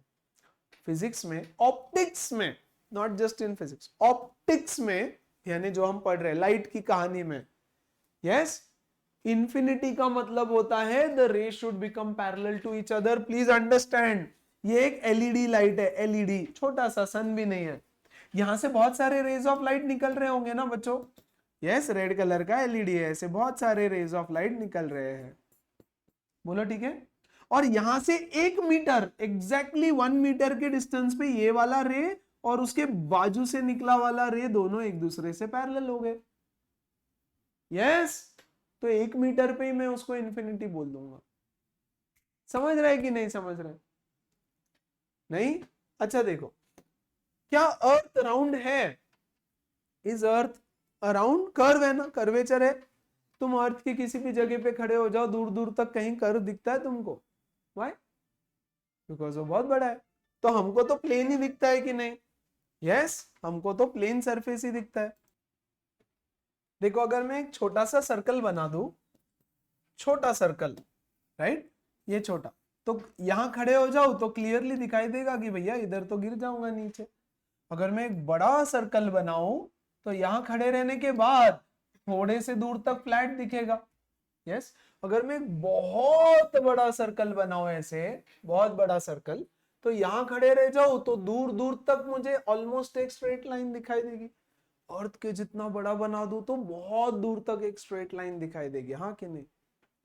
[SPEAKER 1] Physics में, ऑप्टिक्स में, not just in physics, optics में यानी जो हम पढ़ रहे हैं लाइट की कहानी में, यस, इंफिनिटी का मतलब होता है the ray should become parallel to each other. Please understand, ये एक एलईडी लाइट है, एलईडी, छोटा सा, सन भी नहीं है। यहां से बहुत सारे रेज ऑफ लाइट निकल रहे होंगे ना बच्चों, यस, रेड कलर का एलईडी है, ऐसे बहुत सारे रेज ऑफ लाइट निकल रहे हैं, बोलो ठीक है। और यहां से 1 मीटर, एग्जैक्टली 1 मीटर के डिस्टेंस पे ये वाला रे और उसके बाजू से निकला वाला रे दोनों एक दूसरे से पैरेलल हो गए, यस। तो 1 मीटर पे ही मैं उसको इन्फिनिटी बोल दूंगा। समझ रहे कि नहीं समझ रहे? नहीं? अच्छा देखो, क्या अर्थ राउंड है? Is earth around? कर्व है ना, कर्वेचर है। तुम अर्थ की किसी भी जगह पे खड़े हो जाओ, दूर दूर तक कहीं कर्व दिखता है तुमको? व्हाई? बिकॉज वो बहुत बड़ा है। तो हमको तो प्लेन ही दिखता है कि नहीं? यस, हमको तो प्लेन सरफेस ही दिखता है। देखो, अगर मैं एक छोटा सा सर्कल बना दूं, छोटा सर्कल, राइट, ये छोटा, तो यहां खड़े हो जाओ तो क्लियरली दिखाई देगा कि भैया इधर तो गिर जाऊंगा नीचे। अगर मैं एक बड़ा सर्कल बनाऊं तो यहां खड़े रहने के बाद थोड़े से दूर तक फ्लैट दिखेगा, यस। अगर मैं एक बहुत बड़ा सर्कल बनाऊं, ऐसे बहुत बड़ा सर्कल, तो यहां खड़े रह जाऊं तो दूर दूर तक मुझे ऑलमोस्ट एक स्ट्रेट लाइन दिखाई देगी। अर्थ के जितना बड़ा बना दूं तो बहुत दूर तक एक स्ट्रेट लाइन दिखाई देगी, हाँ कि नहीं,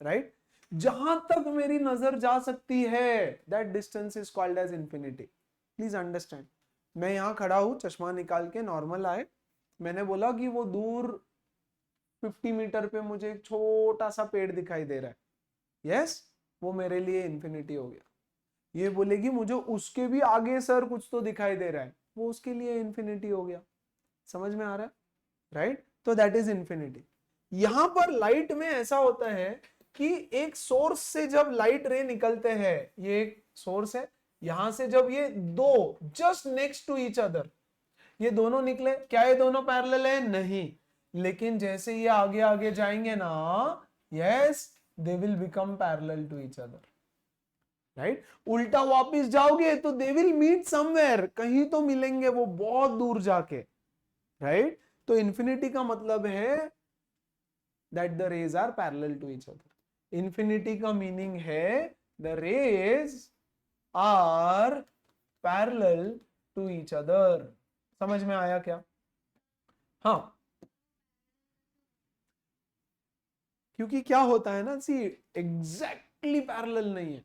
[SPEAKER 1] राइट। जहां तक मेरी नजर जा सकती है, that distance is called as infinity. Please understand, मैं यहां खड़ा हूं, चश्मा निकाल के नॉर्मल आए, मैंने बोला कि वो दूर 50 मीटर पे मुझे एक छोटा सा पेड़ दिखाई दे रहा है, यस, वो मेरे लिए इंफिनिटी हो गया। ये बोलेगी मुझे उसके भी आगे सर कुछ तो दिखाई दे रहा है, वो उसके लिए इंफिनिटी हो गया। समझ में आ रहा है, राइट? तो दैट इज इंफिनिटी। यहां पर लाइट में ऐसा होता है कि एक सोर्स से जब लाइट रे निकलते हैं, ये एक सोर्स है, यहां से जब ये दो just next to each other, ये दोनों निकले, क्या ये दोनों पैरेलल है? नहीं, लेकिन जैसे ये आगे आगे जाएंगे ना, yes, they will become parallel to each other, right. उल्टा वापस जाओगे तो दे विल मीट समवेयर, कहीं तो मिलेंगे वो बहुत दूर जाके, राइट। तो इंफिनिटी का मतलब है that the rays are parallel to each other. Infinity का मीनिंग है the rays are parallel to each other. समझ में आया क्या? हाँ, क्योंकि क्या होता है ना, सी, एग्जैक्टली पैरेलल नहीं है,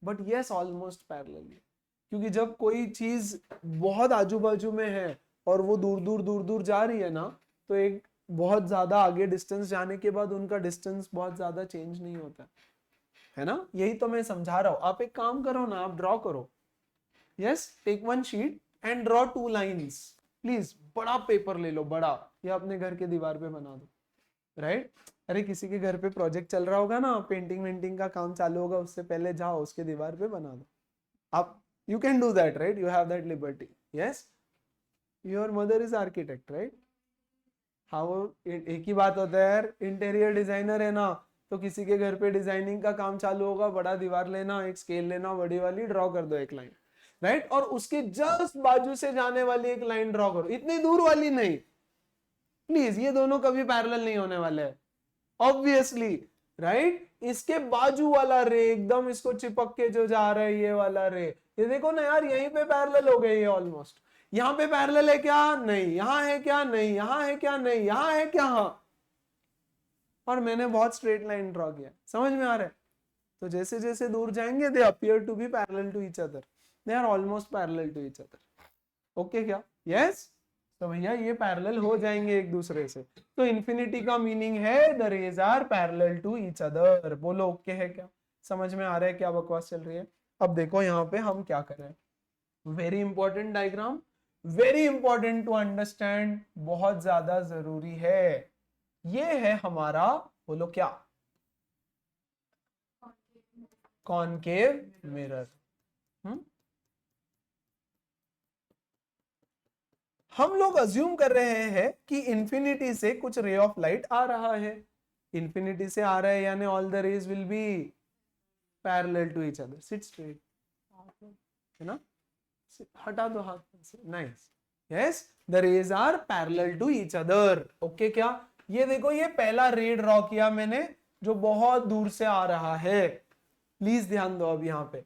[SPEAKER 1] बट यस ऑलमोस्ट पैरेलल है। क्योंकि जब कोई चीज बहुत आजू बाजू में है और वो दूर दूर दूर दूर जा रही है ना, तो एक बहुत ज्यादा आगे डिस्टेंस जाने के बाद उनका डिस्टेंस बहुत ज्यादा चेंज नहीं होता है ना। यही तो मैं समझा रहा हूं। आप एक काम करो ना, आप ड्रॉ करो, yes, take one sheet and draw 2 lines. Please बड़ा पेपर ले लो, बड़ा, या अपने घर के दीवार पे बना दो, राइट। अरे किसी के घर पे प्रोजेक्ट चल रहा होगा ना, पेंटिंग वेंटिंग का काम चालू होगा, उससे पहले जाओ उसके दीवार पे बना दो आप। You can do that, right, you have that liberty, yes, your mother is architect, right. हाँ, एक ही बात होता है यार, इंटीरियर डिजाइनर है ना, तो किसी के घर पे डिजाइनिंग का काम चालू होगा, बड़ा दीवार लेना, एक स्केल लेना बड़ी वाली, ड्रॉ कर दो एक लाइन, राइट, और उसके जस्ट बाजू से जाने वाली एक लाइन ड्रॉ करो, इतनी दूर वाली नहीं, प्लीज, ये दोनों कभी पैरेलल नहीं होने वाले हैं, ऑब्वियसली, राइट। इसके बाजू वाला रे एकदम इसको चिपक के जो जा रहा है, ये वाला रे, ये देखो ना यार, यहीं पे पैरेलल हो गए ये ऑलमोस्ट। यहां पे पैरेलल है क्या? नहीं। यहां है क्या? नहीं। यहां है क्या? नहीं। यहां है क्या? हाँ। और मैंने बहुत स्ट्रेट लाइन ड्रॉ किया, समझ में आ रहा है? तो जैसे जैसे दूर जाएंगे, they appear to be parallel to each other, they are almost parallel to each other. Okay क्या? यस। तो भैया ये पैरेलल हो जाएंगे एक दूसरे से। तो इंफिनिटी का मीनिंग है the rays are parallel to each other. बोलो ओके है क्या? समझ में आ रहा है क्या बकवास चल रही है? अब देखो यहाँ पे हम क्या कर रहे हैं, very important diagram, very important to understand, बहुत ज्यादा जरूरी है। ये है हमारा, बोलो क्या, कॉनकेव मिरर। हम लोग अज्यूम कर रहे हैं कि इंफिनिटी से कुछ रे ऑफ लाइट आ रहा है, इंफिनिटी से आ रहा है, यानी all the rays will be parallel to each other. Sit straight, है ना, हटा दो हाथ से, nice, yes, the rays are parallel to each other. Okay क्या? ये देखो, ये पहला रे ड्रॉ किया मैंने जो बहुत दूर से आ रहा है। प्लीज ध्यान दो, अब यहां पे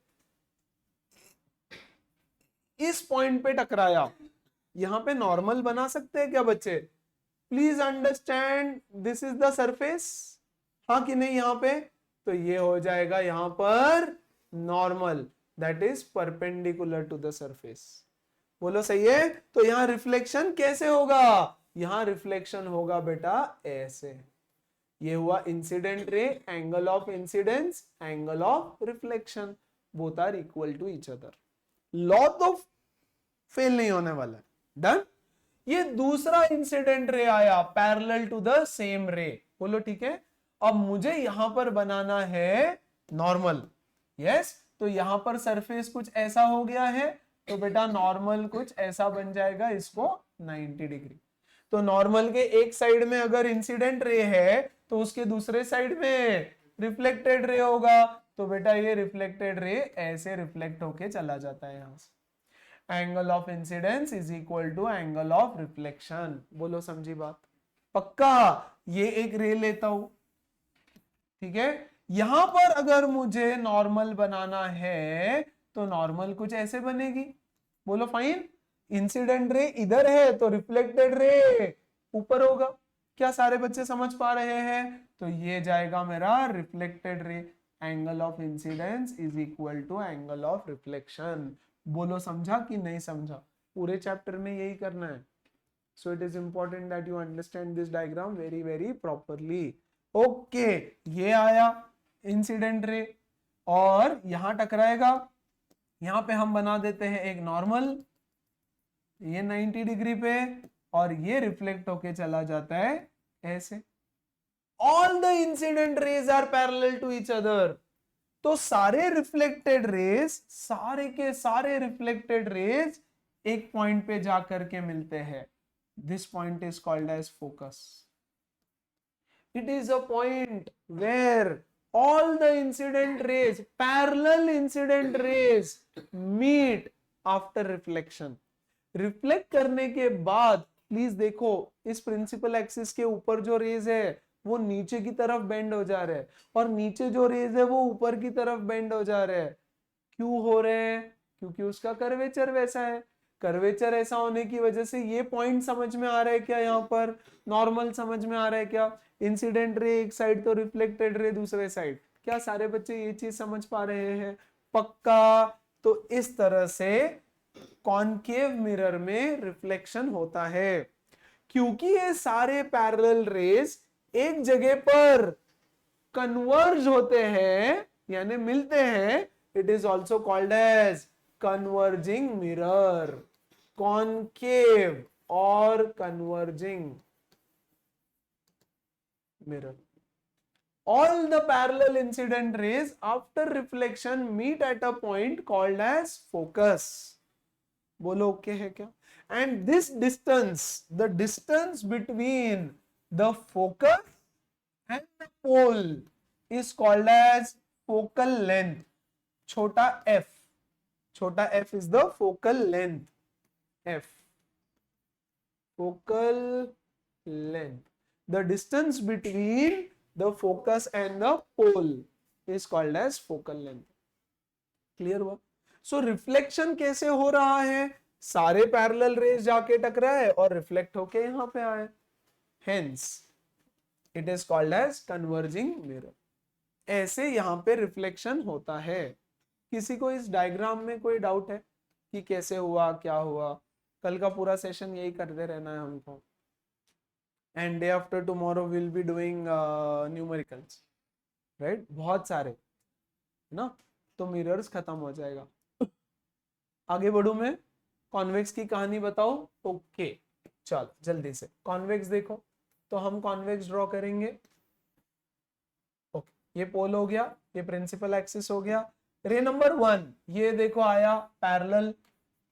[SPEAKER 1] इस पॉइंट पे टकराया, यहां पे नॉर्मल बना सकते हैं क्या बच्चे? Please understand, this is the surface, हाँ कि नहीं? यहां पे तो ये हो जाएगा यहां पर normal, that is perpendicular to the surface. बोलो सही है? तो यहां रिफ्लेक्शन कैसे होगा? यहां रिफ्लेक्शन होगा बेटा ऐसे। ये हुआ incident ray, angle of incidence, angle of reflection, both are equal to each other. Law तो फेल नहीं होने वाला है। डन। ये दूसरा इंसिडेंट रे आया पैरेलल टू द सेम रे। बोलो ठीक है। अब मुझे यहां पर बनाना है नॉर्मल। यस, तो यहां पर सरफेस कुछ ऐसा हो गया है, तो बेटा नॉर्मल कुछ ऐसा बन जाएगा, इसको 90 डिग्री। तो नॉर्मल के एक साइड में अगर इंसिडेंट रे है तो उसके दूसरे साइड में रिफ्लेक्टेड रे होगा, तो बेटा ये रिफ्लेक्टेड रे ऐसे रिफ्लेक्ट होके चला जाता है यहां से। Angle of incidence is equal to angle of reflection. बोलो समझी बात? पक्का? ये एक रे लेता हूं, ठीक है। यहां पर अगर मुझे नॉर्मल बनाना है तो नॉर्मल कुछ ऐसे बनेगी। बोलो फाइन। इंसिडेंट रे इधर है तो रिफ्लेक्टेड रे ऊपर होगा। क्या सारे बच्चे समझ पा रहे हैं? तो ये जाएगा मेरा reflected ray. Angle of incidence is equal to angle of reflection. बोलो समझा कि नहीं समझा? पूरे चैप्टर में यही करना है। सो it is important that you understand this diagram very very properly. Okay, ये आया इंसिडेंट रे और यहां टकराएगा। यहां पे हम बना देते हैं एक नॉर्मल, ये 90 डिग्री पे, और ये रिफ्लेक्ट होके चला जाता है ऐसे। All the incident rays are parallel to each other. तो सारे रिफ्लेक्टेड रेज, सारे के सारे रिफ्लेक्टेड रेज एक पॉइंट पे जाकर के मिलते हैं। This point is called as focus. It is a point where all the incident rays, parallel incident rays meet after reflection। Reflect करने के बाद प्लीज देखो, इस प्रिंसिपल एक्सिस के ऊपर जो रेज है वो नीचे की तरफ बेंड हो जा रहे हैं, और नीचे जो रेज है वो ऊपर की तरफ बेंड हो जा रहे हैं। क्यों हो रहे हैं? क्योंकि उसका कर्वेचर वैसा है। कर्वेचर ऐसा होने की वजह से ये पॉइंट समझ में आ रहा है क्या? यहाँ पर नॉर्मल समझ में आ रहा है क्या? इंसिडेंट रे एक साइड तो रिफ्लेक्टेड रे दूसरे साइड। क्या सारे बच्चे ये चीज समझ पा रहे हैं? पक्का? तो इस तरह से कॉनकेव मिरर में रिफ्लेक्शन होता है, क्योंकि ये सारे पैरेलल रेज एक जगह पर कन्वर्ज होते हैं यानी मिलते हैं। It is also called as converging mirror. Concave और converging mirror. All the parallel incident rays after reflection meet at a point called as focus. बोलो ओके है क्या? And this distance, the distance between the focus and the pole is called as focal length. छोटा f, छोटा f is the focal length. F, focal length. The distance between the focus and the pole is called as focal length. Clear हुआ? So reflection कैसे हो रहा है? सारे parallel raise जाके टकराए और रिफ्लेक्ट होके यहां पे आए, hence it is called as converging mirror. ऐसे यहां पे रिफ्लेक्शन होता है। किसी को इस डायग्राम में कोई डाउट है कि कैसे हुआ, क्या हुआ? कल का पूरा सेशन यही करते रहना है हमको। And day after tomorrow we'll be doing numericals, right? बहुत सारे ना, तो मिरर्स खत्म हो जाएगा। आगे बढ़ू मैं, कॉन्वेक्स की कहानी बताओ। ओके चलो जल्दी से कॉन्वेक्स देखो। तो हम कॉन्वेक्स ड्रॉ करेंगे। ओके, ये पोल हो गया, ये प्रिंसिपल एक्सिस हो गया। रे नंबर 1 ये देखो आया पैरेलल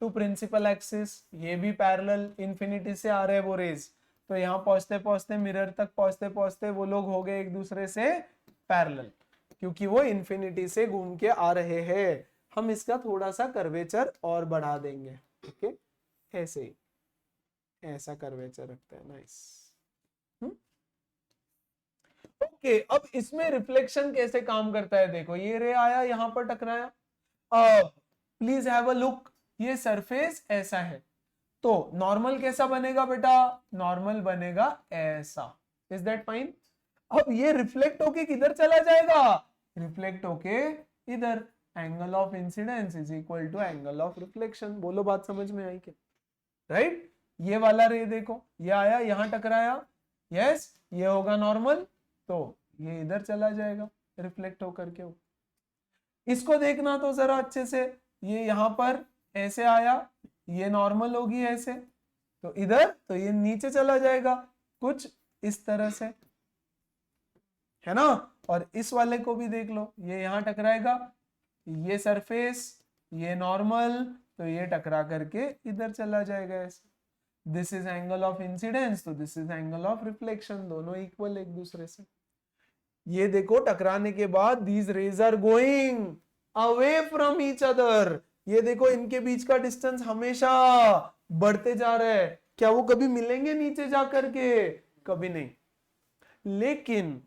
[SPEAKER 1] टू प्रिंसिपल एक्सिस, ये भी पैरेलल, इंफिनिटी से आ रहे हैं वो रेज। तो यहाँ पहुंचते पहुंचते मिरर तक पहुंचते पहुंचते वो लोग हो गए एक दूसरे से पैरेलल, क्योंकि वो इंफिनिटी से घूम के आ रहे हैं। हम इसका थोड़ा सा कर्वेचर और बढ़ा देंगे। ओके, ऐसे ही ऐसा कर्वेचर रखते हैं। नाइस। ओके, अब इसमें रिफ्लेक्शन कैसे काम करता है देखो, ये रे आया यहां पर टकराया, प्लीज हैव अ लुक, ये सरफेस ऐसा है, तो नॉर्मल कैसा बनेगा बेटा, नॉर्मल बनेगा ऐसा। Is that fine? अब ये रिफ्लेक्ट होके किधर चला जाएगा, रिफ्लेक्ट होके इधर, angle of incidence is equal to angle of reflection. बोलो बात समझ में आई क्या? राइट, ये वाला रे देखो, ये आया यहां टकराया, यस, ये होगा नॉर्मल, तो ये इधर चला जाएगा रिफ्लेक्ट होकर के। इसको देखना तो जरा अच्छे से, ये यहां पर ऐसे आया, ये नॉर्मल होगी ऐसे, तो इधर, तो ये नीचे चला जाएगा कुछ इस तरह से, है ना। और इस वाले को भी देख लो, ये यहां टकराएगा, ये सरफेस, ये नॉर्मल, तो ये टकरा करके इधर चला जाएगा ऐसे। This is angle of incidence, तो this is angle of reflection, दोनों इक्वल एक दूसरे से। ये देखो टकराने के बाद these rays are going away from each other, ये देखो इनके बीच का डिस्टेंस हमेशा बढ़ते जा रहा है। क्या वो कभी मिलेंगे नीचे जाकर के? कभी नहीं। लेकिन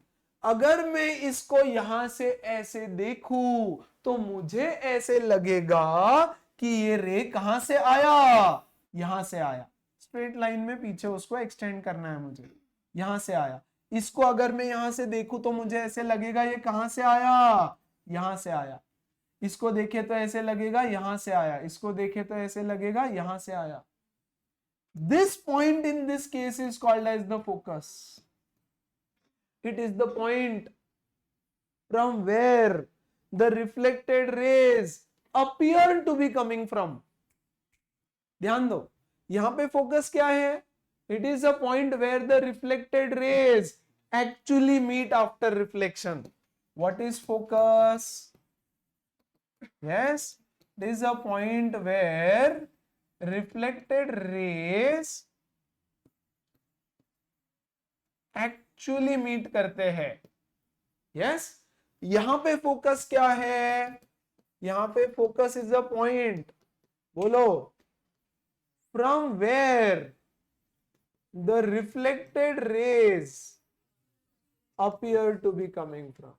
[SPEAKER 1] अगर मैं इसको यहां से ऐसे देखूं तो मुझे ऐसे लगेगा कि ये रे कहां से आया, यहां से आया, स्ट्रेट लाइन में पीछे उसको एक्सटेंड करना है मुझे, यहां से आया। इसको अगर मैं यहां से देखूं तो मुझे ऐसे लगेगा ये कहां से आया, यहां से आया। इसको देखे तो ऐसे लगेगा यहां से आया, इसको देखे तो ऐसे लगेगा यहां से आया। This point in this case is called as the focus. It is the point from where the reflected rays appear to be coming from. ध्यान दो, यहां पे फोकस क्या है, it is a point where the reflected rays actually meet after reflection. What is focus? Yes, it is a point where reflected rays actually meet करते हैं। Yes, यहां पे फोकस क्या है, यहां पे फोकस इज अ पॉइंट, बोलो, from where the reflected rays appear to be coming from,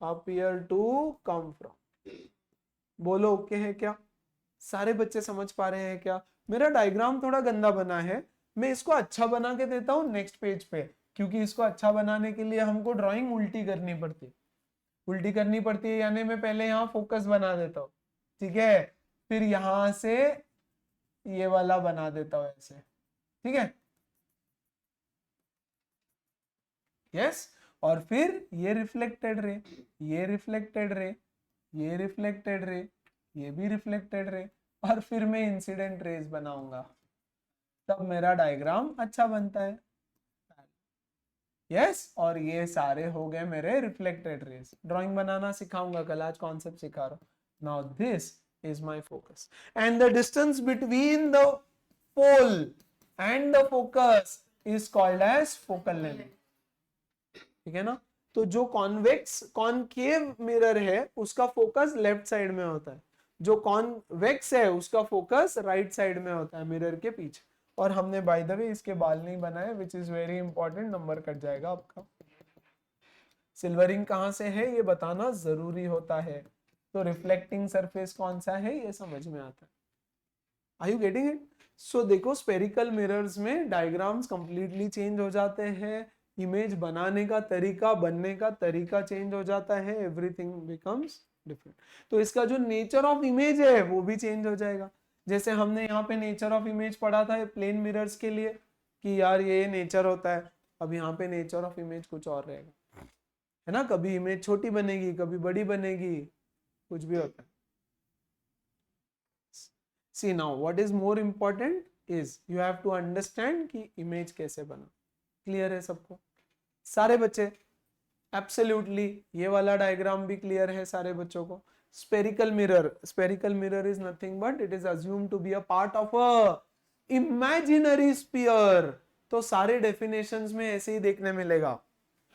[SPEAKER 1] appear to come from. बोलो ओके है क्या? सारे बच्चे समझ पा रहे हैं क्या? मेरा डायग्राम थोड़ा गंदा बना है, मैं इसको अच्छा बना के देता हूं नेक्स्ट पेज पे, क्योंकि इसको अच्छा बनाने के लिए हमको ड्राइंग उल्टी करनी पड़ती है, यानी मैं पहले यहाँ फोकस बना देता हूँ, ठीक है, फिर यहां से ये वाला बना देता हूं ऐसे, ठीक है, यस। और फिर ये रिफ्लेक्टेड रे, ये रिफ्लेक्टेड रे, ये रिफ्लेक्टेड रे, ये भी रिफ्लेक्टेड रे, और फिर मैं इंसिडेंट रेज बनाऊंगा, तब मेरा डायग्राम अच्छा बनता है। यस, और ये सारे हो गए मेरे रिफ्लेक्टेड रेज। ड्राइंग बनाना सिखाऊंगा कल, आज कॉन्सेप्ट सिखा रहा हूं। Now this is my focus and the distance between the pole and the focus is called as focal length, ठीक है ना। तो जो कॉनकेव मिरर है उसका फोकस लेफ्ट साइड में होता है, जो कॉन्वेक्स है उसका फोकस राइट साइड में होता है मिरर के पीछे। और हमने बाय द वे इसके बाल नहीं बनाए, which is very important, number cut जाएगा आपका। सिल्वरिंग कहां से है ये बताना जरूरी होता है, तो रिफ्लेक्टिंग सरफेस कौन सा है ये समझ में आता है। Are you getting it? So देखो, स्पेरिकल मिरर्स में डायग्राम्स कंप्लीटली चेंज हो जाते हैं, इमेज बनाने का तरीका, बनने का तरीका चेंज हो जाता है, एवरीथिंग बिकम्स डिफरेंट। तो इसका जो नेचर ऑफ इमेज है वो भी चेंज हो जाएगा। जैसे हमने यहाँ पे नेचर ऑफ इमेज पढ़ा था प्लेन मिरर्स के लिए कि यार ये नेचर होता है, अब यहाँ पे नेचर ऑफ इमेज कुछ और रहेगा, है ना। कभी इमेज छोटी बनेगी, कभी बड़ी बनेगी, कुछ भी होता है। See now what is more important is you have to understand कि इमेज कैसे बना। क्लियर है सबको? सारे बच्चे एब्सोल्युटली, ये वाला डायग्राम भी क्लियर है सारे बच्चों को। spherical mirror is nothing but it is assumed to be a part of a imaginary sphere। तो सारे definitions में ऐसे ही देखने मिलेगा।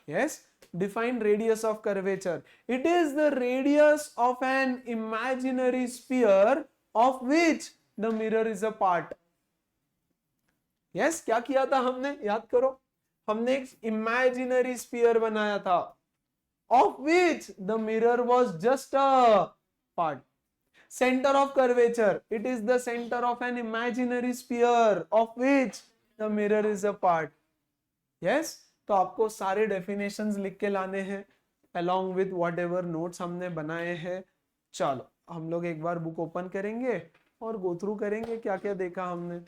[SPEAKER 1] yes, define radius of curvature, it is the radius of an imaginary sphere of which the mirror is a part। Yes क्या किया था हमने, याद करो, हमने एक इमेजिनरी स्फीयर बनाया था, of which the mirror was just a part. Center of curvature, it is the center of an imaginary sphere of which the mirror is a part. Yes, तो आपको सारे definitions लिख के लाने हैं along with whatever notes हमने बनाए हैं. चलो हम लोग एक बार बुक ओपन करेंगे और गो थ्रू करेंगे क्या क्या देखा हमने.